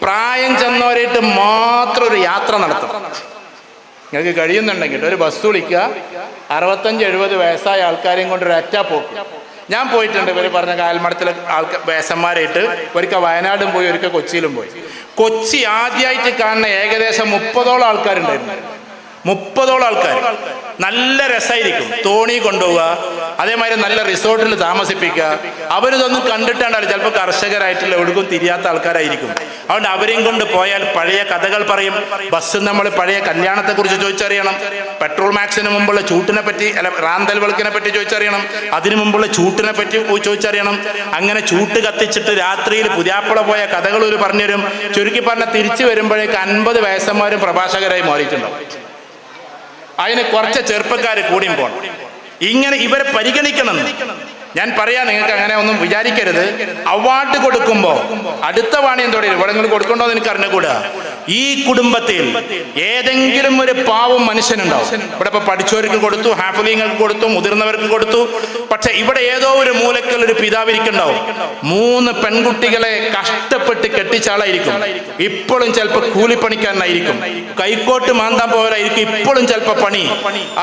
പ്രായം ചെന്നവരായിട്ട് മാത്രം ഒരു യാത്ര നടത്തണം. നിങ്ങൾക്ക് കഴിയുന്നുണ്ടെങ്കിൽ ഒരു ബസ് വിളിക്കുക, 65-70 വയസ്സായ ആൾക്കാരെയും കൊണ്ട് ഒരു ഒറ്റ പോക്ക്. ഞാൻ പോയിട്ടുണ്ട്. ഇവർ പറഞ്ഞ കാൽമടത്തിലെ വേസന്മാരായിട്ട് ഒരിക്കൽ വയനാടും പോയി, ഒരിക്കൽ കൊച്ചിയിലും പോയി. കൊച്ചി ആദ്യമായിട്ട് കാണുന്ന ഏകദേശം 30ഓളം ആൾക്കാരുണ്ടായിരുന്നു. 30ഓളം ആൾക്കാർ. നല്ല രസമായിരിക്കും. തോണി കൊണ്ടുപോവുക, അതേമാതിരി നല്ല റിസോർട്ടിൽ താമസിപ്പിക്കുക. അവരിതൊന്നും കണ്ടിട്ടാണ്. ചിലപ്പോൾ കർഷകരായിട്ടുള്ള എവിടേക്കും തിരിയാത്ത ആൾക്കാരായിരിക്കും. അതുകൊണ്ട് അവരെയും കൊണ്ട് പോയാൽ പഴയ കഥകൾ പറയും. ബസ് നമ്മൾ പഴയ കല്യാണത്തെക്കുറിച്ച് ചോദിച്ചറിയണം. പെട്രോൾ മാക്സിന് മുമ്പുള്ള ചൂട്ടിനെ പറ്റി, അല്ല റാന്തൽ വിളക്കിനെ പറ്റി ചോദിച്ചറിയണം. അതിനു മുമ്പുള്ള ചൂട്ടിനെ പറ്റി ചോദിച്ചറിയണം. അങ്ങനെ ചൂട്ട് കത്തിച്ചിട്ട് രാത്രിയിൽ പുതിയാപ്പുള പോയ കഥകൾ ഒരു പറഞ്ഞുതരും. ചുരുക്കി പറഞ്ഞാൽ തിരിച്ചു വരുമ്പോഴേക്ക് 50 വയസ്സന്മാരും പ്രഭാഷകരായി മാറിയിട്ടുണ്ടാവും. അതിന് കുറച്ച് ചെറുപ്പക്കാർ കൂടിയും പോകണം. ഇങ്ങനെ ഇവരെ പരിഗണിക്കണം. ഞാൻ പറയാം, നിങ്ങൾക്ക് അങ്ങനെ ഒന്നും വിചാരിക്കരുത്. അവാർഡ് കൊടുക്കുമ്പോൾ അടുത്ത വാണിയം തുടരും. ഇവിടെ നിങ്ങൾ കൊടുക്കണ്ടോ എന്ന് എനിക്ക് അറിഞ്ഞുകൂടാ. ഈ കുടുംബത്തിൽ ഏതെങ്കിലും ഒരു പാവം മനുഷ്യനുണ്ടാവും. ഇവിടെ ഇപ്പൊ പഠിച്ചവർക്ക് കൊടുത്തു, ഹാഫലിങ്ങൾക്ക് കൊടുത്തു, മുതിർന്നവർക്ക് കൊടുത്തു. പക്ഷെ ഇവിടെ ഏതോ ഒരു മൂലക്കൽ ഒരു പിതാവിരിക്കുണ്ടാവും. 3 പെൺകുട്ടികളെ കഷ്ടപ്പെട്ട് കെട്ടിച്ചാളായിരിക്കും. ഇപ്പോഴും ചിലപ്പോൾ കൂലിപ്പണിക്കാരനായിരിക്കും. കൈക്കോട്ട് മാന്താൻ പോകലായിരിക്കും ഇപ്പോഴും ചിലപ്പോൾ പണി.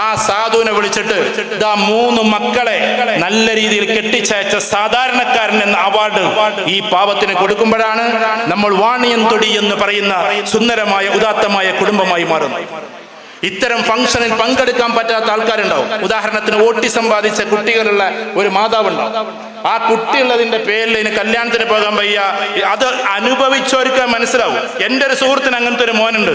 ആ സാധുവിനെ വിളിച്ചിട്ട് ഇതാ 3 മക്കളെ നല്ല രീതിയിൽ കെട്ടിച്ചയച്ച സാധാരണക്കാരൻ എന്ന അവാർഡ് ഈ പാവത്തിന് കൊടുക്കുമ്പോഴാണ് നമ്മൾ വാണിയം തൊടി എന്ന് പറയുന്ന സുന്ദരമായ ഉദാത്തമായ കുടുംബമായി മാറുന്നത്. ഇത്തരം ഫംഗ്ഷനിൽ പങ്കെടുക്കാൻ പറ്റാത്ത ആൾക്കാരുണ്ടാവും. ഉദാഹരണത്തിന് ഓട്ടിസം ബാധിച്ച കുട്ടികളുള്ള ഒരു മാതാവുണ്ടാവും. ആ കുട്ടിയുള്ളതിന്റെ പേരിൽ ഇതിന് കല്യാണത്തിന് പോകാൻ വയ്യ. അത് അനുഭവിച്ചവർക്ക് മനസ്സിലാവും. എൻ്റെ ഒരു സുഹൃത്തിന് അങ്ങനത്തെ ഒരു മോനുണ്ട്.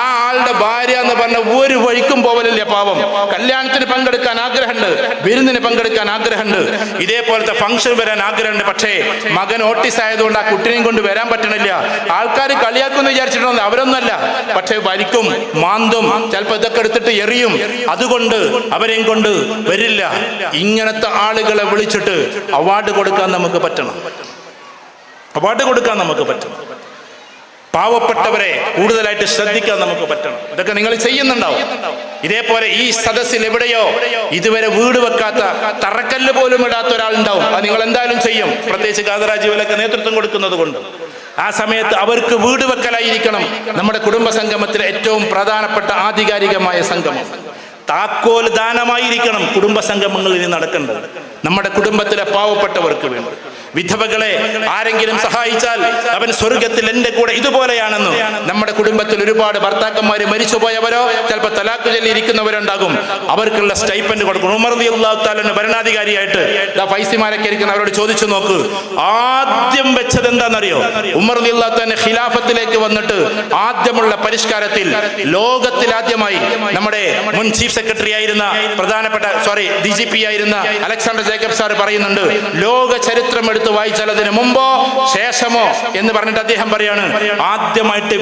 ആ ആളുടെ ഭാര്യ എന്ന് പറഞ്ഞ ഒരു വഴിക്കും പോവലില്ല. പാവം. കല്യാണത്തിന് പങ്കെടുക്കാൻ ആഗ്രഹമുണ്ട്, വിരുന്നിന് പങ്കെടുക്കാൻ ആഗ്രഹമുണ്ട്, ഇതേപോലത്തെ ഫംഗ്ഷൻ വരാൻ ആഗ്രഹമുണ്ട്. പക്ഷേ മകൻ ഓട്ടിസ് ആയതുകൊണ്ട് ആ കുട്ടിനെയും കൊണ്ട് വരാൻ പറ്റണില്ല. ആൾക്കാർ കളിയാക്കുമെന്ന് വിചാരിച്ചിട്ടുണ്ടോ? അവരൊന്നുമല്ല. പക്ഷേ വലിക്കും, മാന്തും, ചിലപ്പോൾ ഇതൊക്കെ എടുത്തിട്ട് എറിയും. അതുകൊണ്ട് അവരെയും കൊണ്ട് വരില്ല. ഇങ്ങനത്തെ ആളുകളെ വിളിച്ചിട്ട് അവാർഡ് കൊടുക്കാൻ നമുക്ക് പറ്റണം. അവാർഡ് കൊടുക്കാൻ നമുക്ക് പറ്റണം. പാവപ്പെട്ടവരെ കൂടുതലായിട്ട് ശ്രദ്ധിക്കാൻ നമുക്ക് പറ്റണം. ഇതൊക്കെ നിങ്ങൾ ചെയ്യുന്നുണ്ടാവും. ഇതേപോലെ ഈ സദസ്സിൽ എവിടെയോ ഇതുവരെ വീട് വെക്കാത്ത, തറക്കല്ല് പോലും ഇടാത്ത ഒരാളുണ്ടാവും. അത് നിങ്ങൾ എന്തായാലും ചെയ്യും. പ്രത്യേകിച്ച് ഗാദറാജീവിലൊക്കെ നേതൃത്വം കൊടുക്കുന്നത് കൊണ്ട് ആ സമയത്ത് അവർക്ക് വീട് വെക്കലായിരിക്കണം നമ്മുടെ കുടുംബ സംഗമത്തിലെ ഏറ്റവും പ്രധാനപ്പെട്ട ആധികാരികമായ സംഗമം. താക്കോൽ ദാനമായിരിക്കണം കുടുംബ സംഗമങ്ങളിൽ നടക്കേണ്ടത്. നമ്മുടെ കുടുംബത്തിലെ പാവപ്പെട്ടവർക്ക് വേണ്ടി. വിധവകളെ ആരെങ്കിലും സഹായിച്ചാൽ അവൻ സ്വർഗത്തിൽ എൻ്റെ കൂടെ ഇതുപോലെയാണെന്ന്. നമ്മുടെ കുടുംബത്തിൽ ഒരുപാട് ഭർത്താക്കന്മാര് മരിച്ചുപോയവരോ ചിലപ്പോൾ തലാഖ് ചൊല്ലിയിരിക്കുന്നവരുണ്ടാകും. അവർക്കുള്ള സ്റ്റൈപ്പൻഡ് കൊടുക്കണം. ഉമർ റളിയല്ലാഹു തആല ഭരണാധികാരിയായിട്ട് ഫൈസിമാരൊക്കെ ഇരിക്കുന്ന അവരോട് ചോദിച്ചു നോക്ക്. ആദ്യം വെച്ചത് എന്താണെന്നറിയോ? ഉമർ റളിയല്ലാഹു തആല ഖിലാഫത്തിലേക്ക് വന്നിട്ട് ആദ്യമുള്ള പരിഷ്കാരത്തിൽ ലോകത്തിൽ ആദ്യമായി നമ്മുടെ മുൻ ചീഫ് സെക്രട്ടറി ആയിരുന്ന DGP ആയിരുന്ന അലക്സാണ്ടർ ജേക്കബ് സാർ പറയുന്നുണ്ട്, ലോക ചരിത്രം എടുത്ത് വായിച്ചാൽ അതിന് മുമ്പോ ശേഷമോ എന്ന് പറഞ്ഞിട്ട് അദ്ദേഹം പറയാണ്, ആദ്യമായിട്ട്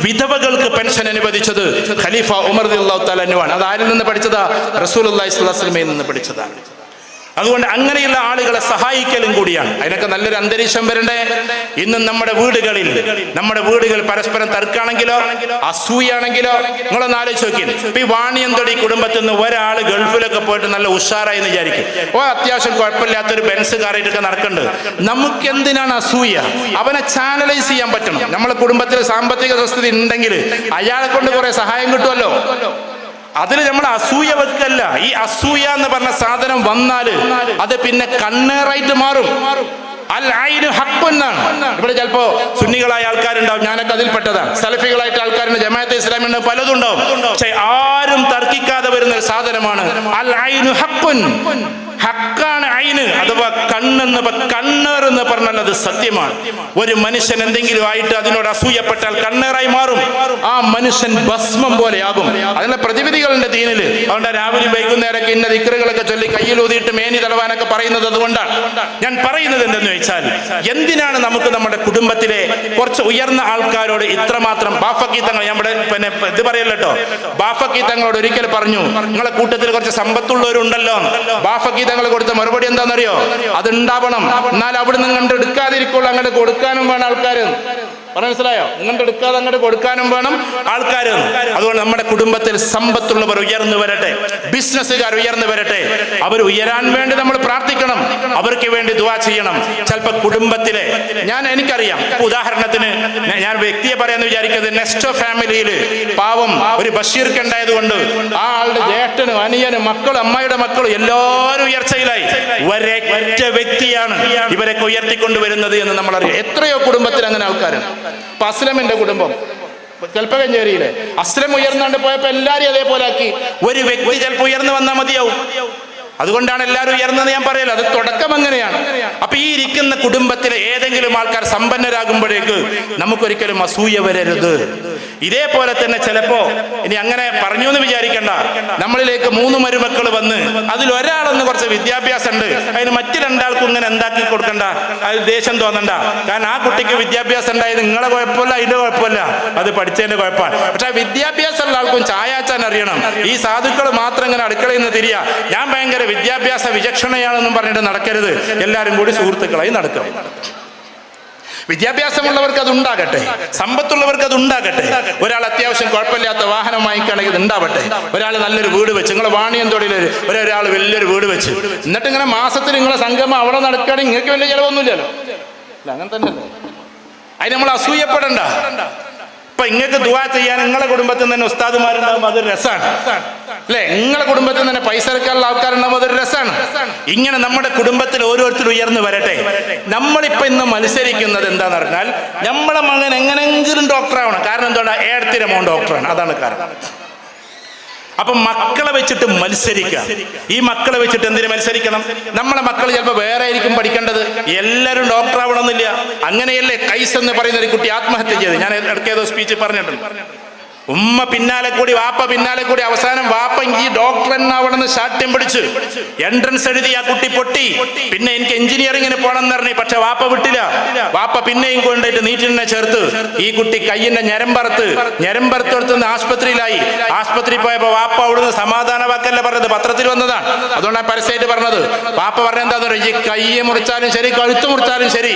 വിധവകൾക്ക് പെൻഷൻ അനുവദിച്ചത് ഖലീഫ ഉമർ റളിയല്ലാഹു തആല അൻഹുവാണ്. അത് ആരിൽ നിന്ന് പഠിച്ചതാ? റസൂലുള്ളാഹി സ്വല്ലല്ലാഹു അലൈഹി വസല്ലമയിൽ നിന്ന് പഠിച്ചതാണ്. അതുകൊണ്ട് അങ്ങനെയുള്ള ആളുകളെ സഹായിക്കലും കൂടിയാണ്. അതിനൊക്കെ നല്ലൊരു അന്തരീക്ഷം വരണ്ടേ. ഇന്നും നമ്മുടെ വീടുകൾ പരസ്പരം തർക്കാണെങ്കിലോ അസൂയാണെങ്കിലോ നിങ്ങളൊന്ന് ആലോചിച്ച് നോക്കി. ഇപ്പൊ ഈ വാണിയം തൊടി കുടുംബത്തിൽ നിന്ന് ഒരാൾ ഗൾഫിലൊക്കെ പോയിട്ട് നല്ല ഉഷാറായി എന്ന് വിചാരിക്കും. അത്യാവശ്യം കുഴപ്പമില്ലാത്തൊരു ബെൻസ് കാറായിട്ടൊക്കെ നടക്കുന്നുണ്ട്. നമുക്ക് എന്തിനാണ് അസൂയ? അവനെ ചാനലൈസ് ചെയ്യാൻ പറ്റണം. നമ്മളെ കുടുംബത്തിൽ സാമ്പത്തിക സ്വസ്ഥത ഉണ്ടെങ്കിൽ അയാളെ കൊണ്ട് കുറെ സഹായം കിട്ടുമല്ലോ. അതിൽ നമ്മൾ അസൂയ വെക്കല്ല. ഈ അസൂയ എന്ന് പറഞ്ഞ സാധനം വന്നാല് അത് പിന്നെ കണ്ണേറായിട്ട് മാറും. അൽ ഐനു ഹഖ്ഖുൻ എന്നാണ്. ഇവിടെ ചിലപ്പോ സുന്നികളായ ആൾക്കാരുണ്ടാവും, ഞാനൊക്കെ അതിൽപ്പെട്ടതാണ്. സലഫികളായിട്ട് ആൾക്കാരുണ്ട്, ജമാഅത്തെ ഇസ്ലാമിയുണ്ട്, പലതും ഉണ്ടാവും. പക്ഷെ ആരും തർക്കിക്കാതെ വരുന്ന ഒരു സാധനമാണ് അൽ ഐനു ഹഖ്ഖുൻ. ഹക്കാണ് ഐന് അഥവാ കണ്ണെന്ന് കണ്ണേർ എന്ന് പറഞ്ഞാൽ അത് സത്യമാണ്. ഒരു മനുഷ്യൻ എന്തെങ്കിലും ആയിട്ട് അതിനോട് അസൂയപ്പെട്ടാൽ കണ്ണേറായി മാറും. ആ മനുഷ്യൻ ഭസ്മം പോലെയാകും. അതിനുള്ള പ്രതിവിധികളുണ്ട് ദീനില്. അതുകൊണ്ട് രാവിലെ വൈകുന്നേരമൊക്കെ ഇന്ന ദിക്റുകളൊക്കെ ചൊല്ലി കയ്യിലൂതിയിട്ട് മേനി തടവാനൊക്കെ പറയുന്നത് അതുകൊണ്ടാണ്. ഞാൻ പറയുന്നത് എന്തെന്ന് വെച്ചാൽ, എന്തിനാണ് നമുക്ക് നമ്മുടെ കുടുംബത്തിലെ കുറച്ച് ഉയർന്ന ആൾക്കാരോട് ഇത്രമാത്രം ബാഫക്കീത്തങ്ങൾ, നമ്മുടെ പിന്നെ ഇത് പറയല്ലോ കേട്ടോ, ബാഫക്കീത്തങ്ങളോട് ഒരിക്കൽ പറഞ്ഞു, നിങ്ങളെ കൂട്ടത്തിൽ കുറച്ച് സമ്പത്തുള്ളവരുണ്ടല്ലോ. ബാഫക്കീത്ത കൊടുത്ത മറുപടി എന്താണെന്നറിയോ? അതുണ്ടാവണം, എന്നാൽ അവിടെ നിന്ന് കണ്ട് എടുക്കാതിരിക്കുള്ളൂ, അങ്ങോട്ട് കൊടുക്കാനും വേണം ആൾക്കാർ. മനസ്സിലായോ? ഇങ്ങോട്ട് എടുക്കാതെ അങ്ങോട്ട് കൊടുക്കാനും വേണം ആൾക്കാർ. അതുകൊണ്ട് നമ്മുടെ കുടുംബത്തിൽ സമ്പത്തുള്ളവർ ഉയർന്നു വരട്ടെ. ബിസിനസ്സുകാർ ഉയർന്നു വരട്ടെ. അവർ ഉയരാൻ വേണ്ടി നമ്മൾ പ്രാർത്ഥിക്കണം, അവർക്ക് വേണ്ടി ദുആ ചെയ്യണം. ചിലപ്പോൾ കുടുംബത്തിലെ എനിക്കറിയാം, ഉദാഹരണത്തിന് ഞാൻ വ്യക്തിയെ പറയാന്ന് വിചാരിക്കുന്നത്, നെക്സ്റ്റ് ഫാമിലിയിൽ പാവം ഒരു ബഷീർക്ക് ഉണ്ടായതുകൊണ്ട് ആ ആളുടെ ജ്യേഷ്ഠനും അനിയനും മക്കളും അമ്മയുടെ മക്കളും എല്ലാവരും ഉയർച്ചയിലായി. ഒരൊറ്റ വ്യക്തിയാണ് ഇവരൊക്കെ ഉയർത്തിക്കൊണ്ടുവരുന്നത് എന്ന് നമ്മൾ അറിയാം. എത്രയോ കുടുംബത്തിൽ അങ്ങനെ ആൾക്കാരാണ്. ഇപ്പൊ അസ്ലമിന്റെ കുടുംബം കൽപ്പകഞ്ചേരിയിലെ അസ്ലം ഉയർന്നാണ്ട് പോയപ്പോ എല്ലാരും അതേപോലെ ആക്കി. ഒരു വ്യക്തി ചിലപ്പോൾ ഉയർന്നു വന്നാൽ മതിയാവും. അതുകൊണ്ടാണ് എല്ലാവരും ഉയർന്നത് ഞാൻ പറയല, അത് തുടക്കം അങ്ങനെയാണ്. അപ്പൊ ഈ ഇരിക്കുന്ന കുടുംബത്തിലെ ഏതെങ്കിലും ആൾക്കാർ സമ്പന്നരാകുമ്പോഴേക്ക് നമുക്കൊരിക്കലും അസൂയ വരരുത്. ഇതേപോലെ തന്നെ ചിലപ്പോ ഇനി അങ്ങനെ പറഞ്ഞു എന്ന് വിചാരിക്കണ്ട, നമ്മളിലേക്ക് 3 മരുമക്കൾ വന്ന് അതിലൊരാളൊന്ന് കുറച്ച് വിദ്യാഭ്യാസം ഉണ്ട്, അതിന് മറ്റു 2 ആൾക്കും ഇങ്ങനെ എന്താക്കി കൊടുക്കണ്ട, അത് ദേഷ്യം തോന്നണ്ട. കാരണം ആ കുട്ടിക്ക് വിദ്യാഭ്യാസം ഉണ്ടായത് നിങ്ങളെ കുഴപ്പമില്ല, അതിന്റെ കുഴപ്പമില്ല, അത് പഠിച്ചതിന്റെ കുഴപ്പമാണ്. പക്ഷെ ആ വിദ്യാഭ്യാസമുള്ള ആൾക്കും ചായാച്ചാൻ അറിയണം. ഈ സാധുക്കൾ മാത്രം ഇങ്ങനെ അടുക്കളയിൽ നിന്ന് തിരിയാ ഞാൻ ഭയങ്കര വിദ്യാഭ്യാസ വിചക്ഷണയാണെന്നും പറഞ്ഞിട്ട് നടക്കരുത്. എല്ലാവരും കൂടി സുഹൃത്തുക്കളായി നടക്കണം. വിദ്യാഭ്യാസമുള്ളവർക്ക് അത് ഉണ്ടാകട്ടെ, സമ്പത്തുള്ളവർക്ക് അത് ഉണ്ടാകട്ടെ. ഒരാൾ അത്യാവശ്യം കുഴപ്പമില്ലാത്ത വാഹനം വാങ്ങിക്കുകയാണെങ്കിൽ ഉണ്ടാവട്ടെ. ഒരാൾ നല്ലൊരു വീട് വെച്ച്, നിങ്ങളെ വാണിയം തൊഴിൽ ഒരാൾ വലിയൊരു വീട് വെച്ച്, എന്നിട്ട് ഇങ്ങനെ മാസത്തിൽ നിങ്ങളെ സംഗമം അവിടെ നടക്കുകയാണെങ്കിൽ നിങ്ങൾക്ക് വലിയ ചിലവൊന്നുമില്ലല്ലോ. അല്ല, അങ്ങനെ തന്നെ. അതിന് നമ്മൾ അസൂയപ്പെടണ്ട. ഇപ്പൊ ഇങ്ങക്ക് ദുആ ചെയ്യാൻ നിങ്ങളെ കുടുംബത്തിൽ തന്നെ ഉസ്താദുമാരുണ്ടാകുമ്പോൾ അതൊരു രസമാണ് അല്ലെ? നിങ്ങളെ കുടുംബത്തിൽ തന്നെ പൈസ എടുക്കാനുള്ള ആൾക്കാരുണ്ടാകുമ്പോൾ അതൊരു രസമാണ്. ഇങ്ങനെ നമ്മുടെ കുടുംബത്തിൽ ഓരോരുത്തരും ഉയർന്നു വരട്ടെ. നമ്മളിപ്പോ ഇന്ന് മത്സരിക്കുന്നത് എന്താന്ന് പറഞ്ഞാൽ, നമ്മളെ മകൻ എങ്ങനെങ്കിലും ഡോക്ടറാവണം. കാരണം എന്താണ്? ഏടത്തിൻ്റെ മോൻ ഡോക്ടറാണ്, അതാണ് കാരണം. അപ്പൊ മക്കളെ വെച്ചിട്ട് മത്സരിക്കുക. ഈ മക്കളെ വെച്ചിട്ട് എന്തിനു മത്സരിക്കണം? നമ്മളെ മക്കൾ ചിലപ്പോൾ വേറെ ആയിരിക്കും പഠിക്കേണ്ടത്. എല്ലാവരും ഡോക്ടർ ആവണമെന്നില്ല. അങ്ങനെയല്ലേ കൈസ് എന്ന് പറയുന്ന ഒരു കുട്ടി ആത്മഹത്യ ചെയ്ത്, ഞാൻ ഇടയ്ക്കേതോ സ്പീച്ച് പറഞ്ഞിട്ടുണ്ട്. ഉമ്മ പിന്നാലെ കൂടി വാപ്പ പിന്നാലെ കൂടി അവസാനം വാപ്പ ഈ ഡോക്ടർ എന്നാവണമെന്ന് ശാഠ്യം പിടിച്ച് എൻട്രൻസ് എഴുതി ആ കുട്ടി പൊട്ടി. പിന്നെ എനിക്ക് എഞ്ചിനീയറിങ്ങിന് പോകണം എന്ന് പറഞ്ഞു. പക്ഷെ വാപ്പ വിട്ടില്ല. വാപ്പ പിന്നെയും കൊണ്ടുപോയിട്ട് നീറ്റിനെ ചേർത്ത് ഈ കുട്ടി കയ്യിന്റെ ഞരമ്പറത്തെടുത്തുനിന്ന് ആശുപത്രിയിലായി. ആശുപത്രി പോയപ്പോ വാപ്പ അവിടുന്ന് സമാധാന വാക്കല്ല പറഞ്ഞത്, പത്രത്തിൽ വന്നതാണ്. അതുകൊണ്ടാണ് പരസ്യമായിട്ട് പറഞ്ഞത്. വാപ്പ പറഞ്ഞ എന്താന്ന് പറയുക, ഈ കയ്യെ മുറിച്ചാലും ശരി കഴുത്ത് മുറിച്ചാലും ശരി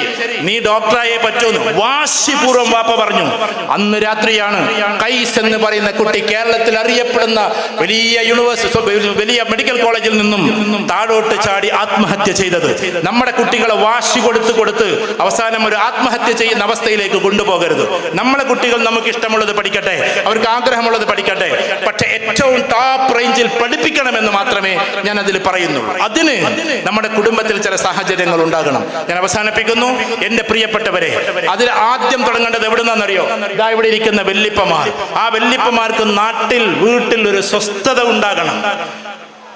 നീ ഡോക്ടറായേ പറ്റൂന്ന് വാശിപൂർവ്വം വാപ്പ പറഞ്ഞു. അന്ന് രാത്രിയാണ് കൈസ് എന്ന് പറയുന്ന കുട്ടി കേരളത്തിൽ അറിയപ്പെടുന്ന വലിയ യൂണിവേഴ്സിറ്റി, വലിയ മെഡിക്കൽ കോളേജിൽ നിന്നും താഴോട്ട് ചാടി ആത്മഹത്യ ചെയ്തത്. നമ്മുടെ കുട്ടികളെ വാശി കൊടുത്ത് അവസാനം ഒരു ആത്മഹത്യ ചെയ്യുന്ന അവസ്ഥയിലേക്ക് കൊണ്ടുപോകരുത്. നമ്മളെ കുട്ടികൾ നമുക്ക് ഇഷ്ടമുള്ളത് പഠിക്കട്ടെ, അവർക്ക് ആഗ്രഹമുള്ളത് പഠിക്കട്ടെ. പക്ഷെ ഏറ്റവും ടോപ്പ് റേഞ്ചിൽ പഠിപ്പിക്കണമെന്ന് മാത്രമേ ഞാൻ അതിൽ പറയുന്നുള്ളൂ. അതിന് നമ്മുടെ കുടുംബത്തിൽ ചില സാഹചര്യങ്ങൾ ഉണ്ടാകണം. ഞാൻ അവസാനിപ്പിക്കുന്നു. എന്റെ പ്രിയപ്പെട്ടവരെ, അതിൽ ആദ്യം തുടങ്ങേണ്ടത് എവിടുന്നറിയോ? ഇതാ ഇവിടെ ഇരിക്കുന്ന വല്യപ്പമാർ. ആ വല്യപ്പമാർക്ക് വീട്ടിൽ ഒരു സ്വസ്ഥത ഉണ്ടാകണം.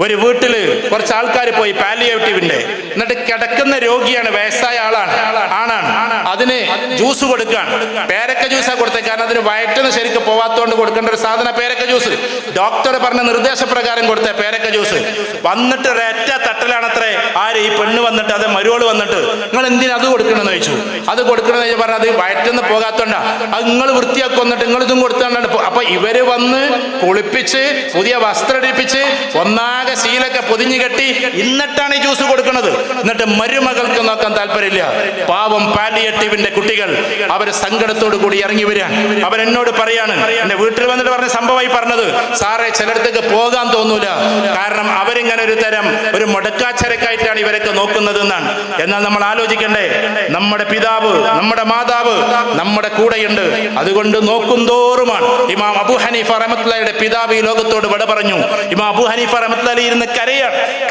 ഒരു വീട്ടില് കുറച്ച് ആൾക്കാർ പോയി പാലിയേറ്റീവിന്റെ, എന്നിട്ട് കിടക്കുന്ന രോഗിയാണ്, വയസ്സായ ആണാണ്. അതിന് ജ്യൂസ് കൊടുക്കാൻ, പേരക്ക ജ്യൂസാ കൊടുത്തേ. കാരണം അതിന് വയറ്റിന് ശരിക്കും പോവാത്തോണ്ട് കൊടുക്കേണ്ട ഒരു സാധനം പേരക്ക ജ്യൂസ്. ഡോക്ടർ പറഞ്ഞ നിർദ്ദേശപ്രകാരം കൊടുത്തേ പേരക്ക ജ്യൂസ്. വന്നിട്ട് ഒരൊറ്റ തട്ടലാണത്രേ ഈ പെണ്ണ് വന്നിട്ട്, അത് മരുവോള് വന്നിട്ട്, നിങ്ങൾ എന്തിനാ അത് കൊടുക്കണമെന്ന് ചോദിച്ചു. അത് കൊടുക്കണമെന്ന് പറഞ്ഞാൽ അത് വയറ്റിന്ന് പോകാത്തോണ്ടാ, അത് നിങ്ങൾ വൃത്തിയാക്കി വന്നിട്ട് നിങ്ങൾ ഇതും കൊടുത്തോണ്ടാണ്. അപ്പൊ ഇവര് വന്ന് കുളിപ്പിച്ച് പുതിയ വസ്ത്രം ഇടിപ്പിച്ച് ഒന്നാകെ ശീലൊക്കെ പൊതിഞ്ഞു കെട്ടി എന്നിട്ടാണ് ഈ ജ്യൂസ് കൊടുക്കുന്നത്. എന്നിട്ട് മരുമകൾക്ക് നോക്കാൻ താല്പര്യമില്ല. പാവം പാലിയേറ്റീവിന്റെ കുട്ടികൾ അവര് സങ്കടത്തോടു കൂടി ഇറങ്ങി വരിക. അവരെന്നോട് പറയാണ്, എന്റെ വീട്ടിൽ വന്നിട്ട് പറഞ്ഞ സംഭവമായി പറഞ്ഞത്, സാറേ ചിലയിടത്തേക്ക് പോകാൻ തോന്നൂല, കാരണം അവരിങ്ങനെ ഒരു മുടക്കാച്ചരക്കായിട്ടാണ് ഇവരൊക്കെ നോക്കുന്നത് എന്നാണ്. എന്നാൽ നമ്മൾ ആലോചിക്കണ്ടേ, നമ്മുടെ പിതാവ്, നമ്മുടെ മാതാവ് നമ്മുടെ കൂടെയുണ്ട്. അതുകൊണ്ട് നോക്കും തോറുമാണ്. ഇമാം അബൂ ഹനീഫ റഹ്മത്തുള്ളാഹിയുടെ പിതാവ് ഈ ലോകത്തോട് വിട പറഞ്ഞു. ഇമാം അബൂ ഹനീഫ റഹ്മത്തുള്ളാഹി ഇരുന്ന്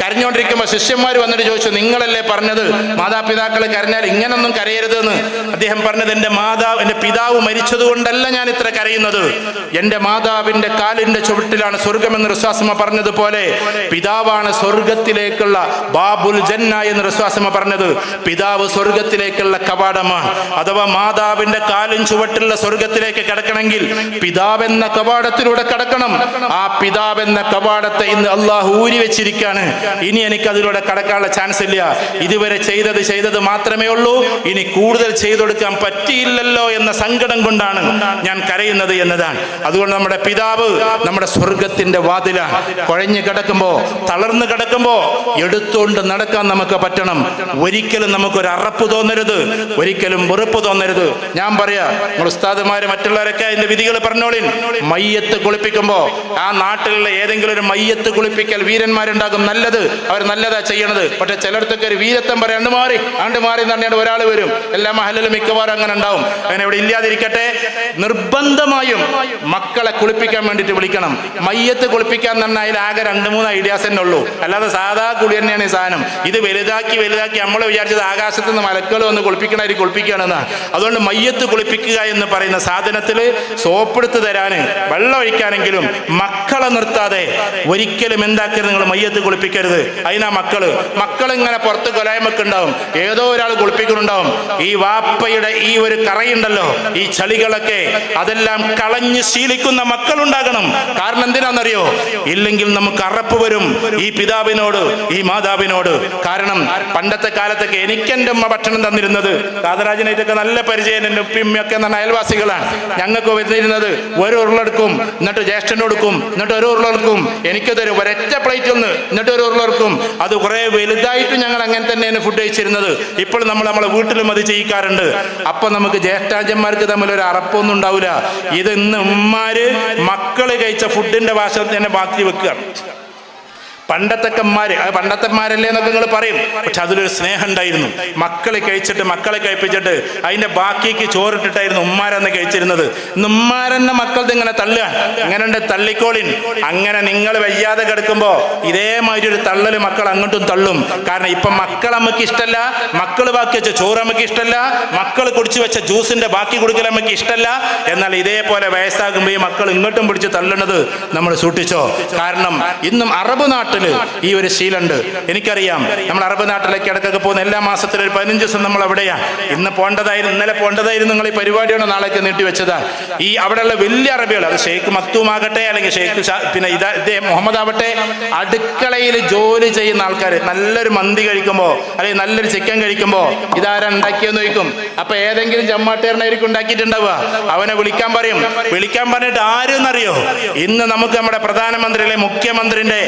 കരഞ്ഞോണ്ടിരിക്കുമ്പോൾ ശിഷ്യന്മാർ വന്നിട്ട് ചോദിച്ചു, നിങ്ങളല്ലേ പറഞ്ഞത് മാതാപിതാക്കൾ കരഞ്ഞാൽ ഇങ്ങനൊന്നും കരയരുത് എന്ന്? അദ്ദേഹം പറഞ്ഞത്, എന്റെ പിതാവ് മരിച്ചത് കൊണ്ടല്ല ഞാൻ ഇത്ര കരയുന്നത്. എന്റെ മാതാവിന്റെ കാലിന്റെ ചുവട്ടിലാണ് സ്വർഗമെന്ന് റസൂലുള്ളാഹി പറഞ്ഞതുപോലെ പിതാവാണ് സ്വർഗത്തിലേക്കുള്ള ബാബുൽ ജന്ന എന്ന് റസൂലുള്ളാഹി പറഞ്ഞത്. പിതാവ് സ്വർഗത്തിലേക്കുള്ള കവാടമാണ്. അഥവാ മാതാവിന്റെ കാലിൻ ചുവട്ടുള്ള സ്വർഗത്തിലേക്ക് കടക്കണമെങ്കിൽ പിതാവെന്ന കവാടത്തിലൂടെ കടക്കണം. ആ പിതാവെന്ന കവാടത്തെ ഇന്ന് അല്ലാഹു ഊരി വെച്ചിരിക്കുകയാണ്. ഇനി എനിക്ക് അതിലൂടെ കടക്കാനുള്ള ചാൻസ് ഇല്ല. ഇതുവരെ ചെയ്തത് മാത്രമേ ഉള്ളൂ. ഇനി കൂടുതൽ ചെയ്തു കൊടുക്കാൻ പറ്റിയില്ലല്ലോ എന്ന സങ്കടം കൊണ്ടാണ് ഞാൻ കരയുന്നത് എന്നതാണ്. അതുകൊണ്ട് നമ്മുടെ പിതാവ് നമ്മുടെ സ്വർഗത്തിന്റെ വാതിലാണ്. കുഴഞ്ഞു കിടക്കുമ്പോ, തളർന്നു കിടക്കുമ്പോ എടുത്തുകൊണ്ട് നടക്കാൻ നമുക്ക് പറ്റണം. ഒരിക്കലും നമുക്കൊരു അറപ്പ് തോന്നരുത്, ഒരിക്കലും വെറുപ്പ് തോന്നരുത്. ഞാൻ പറയാ, നിങ്ങൾ ഉസ്താദുമാര് മറ്റുള്ളവരൊക്കെ അതിന്റെ വിധികൾ പറഞ്ഞോളിൻ. മയ്യത്ത് കുളിപ്പിക്കുമ്പോ ആ നാട്ടിലുള്ള ഏതെങ്കിലും ഒരു മയ്യത്ത് കുളിപ്പിക്കൽ വീരന്മാരുണ്ടാകും, നല്ലത്, അവർ നല്ലതാ ചെയ്യണത്. പക്ഷെ ചിലടത്തൊക്കെ ഒരു വീരത്വം പറയാം, ആണ്ട് മാറി എന്ന് പറഞ്ഞാൽ ഒരാൾ വരും. എല്ലാ മഹലിലും മിക്കവാറും അങ്ങനെ ഉണ്ടാവും. അങ്ങനെ ഇവിടെ ഇല്ലാതിരിക്കട്ടെ. നിർബന്ധമായും മക്കളെ കുളിപ്പിക്കാൻ വേണ്ടിയിട്ട് വിളിക്കണം. മയ്യത്ത് കുളിപ്പിക്കാൻ തന്നെ അതിൽ ആകെ 2-3 ഐഡിയാസ് തന്നെ ഉള്ളൂ. അല്ലാതെ സാധാ കുളി തന്നെയാണ് ഈ സാധനം. ഇത് വലുതാക്കി നമ്മൾ വിചാരിച്ചത് ആകാശത്ത് നിന്ന് മലക്കൾ വന്ന് കുളിപ്പിക്കണമായിരിക്കും, കുളിപ്പിക്കുകയാണെന്നാണ്. അതുകൊണ്ട് മയ്യത്ത് കുളിപ്പിക്കുക എന്ന് പറയുന്ന സാധനത്തിൽ സോപ്പെടുത്ത് തരാന്, വെള്ളം ഒഴിക്കാനെങ്കിലും മക്കളെ നിർത്താതെ ഒരിക്കലും എന്താക്കരുത്, നിങ്ങൾ മയ്യത്ത് കുളിപ്പിക്കരുത്. അതിനാ മക്കളിങ്ങനെ പുറത്ത് കൊലായ്മക്ക് ഉണ്ടാവും, ഏതോ ഒരാൾ കുളിപ്പിക്കുന്നുണ്ടാവും. ഈ വാപ്പയുടെ ഈ ഒരു കറയുണ്ടല്ലോ, ഈ ചളികളൊക്കെ അതെല്ലാം കളഞ്ഞ് ശീലിക്കുന്ന മക്കളുണ്ടാകണം. കാരണം എന്തിനാണെന്നറിയോ? ഇല്ലെങ്കിൽ നമുക്ക് അറപ്പ് വരും ഈ പിതാവിനോട്, ഈ മാതാവിനോട്. കാരണം പണ്ടത്തെ കാലത്തൊക്കെ എനിക്ക് എൻ്റെ ഉമ്മ ഭക്ഷണം തന്നിരുന്നത്, കാതരാജനായിട്ടൊക്കെ നല്ല പരിചയം, എൻ്റെ ഉപ്പിമ്മയൊക്കെ എന്ന് പറഞ്ഞ അയൽവാസികളാണ്. ഞങ്ങൾക്ക് വരുന്നിരുന്നത് ഒരു ഉരുളെടുക്കും, എന്നിട്ട് ജ്യേഷ്ഠന് കൊടുക്കും, എന്നിട്ട് ഒരു ഉരുളെടുക്കും, എനിക്ക് തരും ഒരൊറ്റ പ്ലേറ്റിൽ നിന്ന്, എന്നിട്ട് ഒരു ഉരുളെടുക്കും. അത് കുറെ വലുതായിട്ട് ഞങ്ങൾ അങ്ങനെ തന്നെയാണ് ഫുഡ് കഴിച്ചിരുന്നത്. ഇപ്പോൾ നമ്മളെ വീട്ടിലും അത് ചെയ്യിക്കാറുണ്ട്. അപ്പൊ നമുക്ക് ജ്യേഷ്ഠാജന്മാർക്ക് തമ്മിൽ ഒരു അറപ്പൊന്നും ഉണ്ടാവില്ല. ഇത് ഇന്ന് ഉമ്മാര് മക്കള് കഴിച്ച ഫുഡിന്റെ ഭാഷ തന്നെ ബാക്കി വെക്കുകയാണ്. പണ്ടത്തെമാരല്ലേ എന്നൊക്കെ നിങ്ങൾ പറയും, പക്ഷെ അതിലൊരു സ്നേഹം ഉണ്ടായിരുന്നു. മക്കളെ കഴിപ്പിച്ചിട്ട് അതിന്റെ ബാക്കിക്ക് ചോറിട്ടിട്ടായിരുന്നു ഉമ്മാരെന്ന് കഴിച്ചിരുന്നത്. ഉമ്മാരെന്നെ മക്കളുടെ ഇങ്ങനെ തള്ളുക, അങ്ങനെ തള്ളിക്കോളിൻ. അങ്ങനെ നിങ്ങൾ വയ്യാതെ കിടക്കുമ്പോ ഇതേമാതിരി ഒരു തള്ളല് മക്കൾ അങ്ങോട്ടും തള്ളും. കാരണം ഇപ്പൊ മക്കൾ നമുക്ക് ഇഷ്ടമല്ല, മക്കൾ ബാക്കി വെച്ച ചോറ് നമുക്ക് ഇഷ്ടമല്ല, മക്കൾ കുടിച്ചു വെച്ച ജ്യൂസിന്റെ ബാക്കി കൊടുക്കൽ നമുക്ക് ഇഷ്ടമല്ല. എന്നാൽ ഇതേപോലെ വയസ്സാകുമ്പോ ഈ മക്കൾ ഇങ്ങോട്ടും പിടിച്ച് തള്ളുന്നത് നമ്മൾ സൂക്ഷിച്ചോ. കാരണം ഇന്നും അറബ് നാട്ടിൽ ഈ ഒരു ശീലുണ്ട്. എനിക്കറിയാം, നമ്മൾ അറബ് നാട്ടിലേക്ക് ഇടക്കൊക്കെ പോകുന്ന എല്ലാ മാസത്തിലും ഒരു 15 ദിവസം നമ്മൾ അവിടെയാണ്. ഇന്നലെ പോണ്ടതായിരുന്നു നിങ്ങൾ ഈ പരിപാടിയാണ് നാളേക്ക് നീട്ടിവെച്ചതാ. ഈ അവിടെയുള്ള വലിയ അറബികൾ, അത് ഷെയ്ഖ് മക്തൂം ആകട്ടെ, അല്ലെങ്കിൽ ഷെയ്ഖ് പിന്നെ ഇതേ മുഹമ്മദ് ആവട്ടെ, അടുക്കളയിൽ ജോലി ചെയ്യുന്ന ആൾക്കാർ നല്ലൊരു മന്തി കഴിക്കുമ്പോ, അല്ലെങ്കിൽ നല്ലൊരു ചിക്കൻ കഴിക്കുമ്പോ ഇതാരാ ഉണ്ടാക്കിയെന്ന് ചോദിക്കും. അപ്പൊ ഏതെങ്കിലും ജമ്മാട്ടേറിനായിരിക്കും ഉണ്ടാക്കിയിട്ടുണ്ടാവുക. അവനെ വിളിക്കാൻ പറഞ്ഞിട്ട് ആരെന്നറിയോ? ഇന്ന് നമുക്ക് നമ്മുടെ പ്രധാനമന്ത്രിയിലെ മുഖ്യമന്ത്രിന്റെ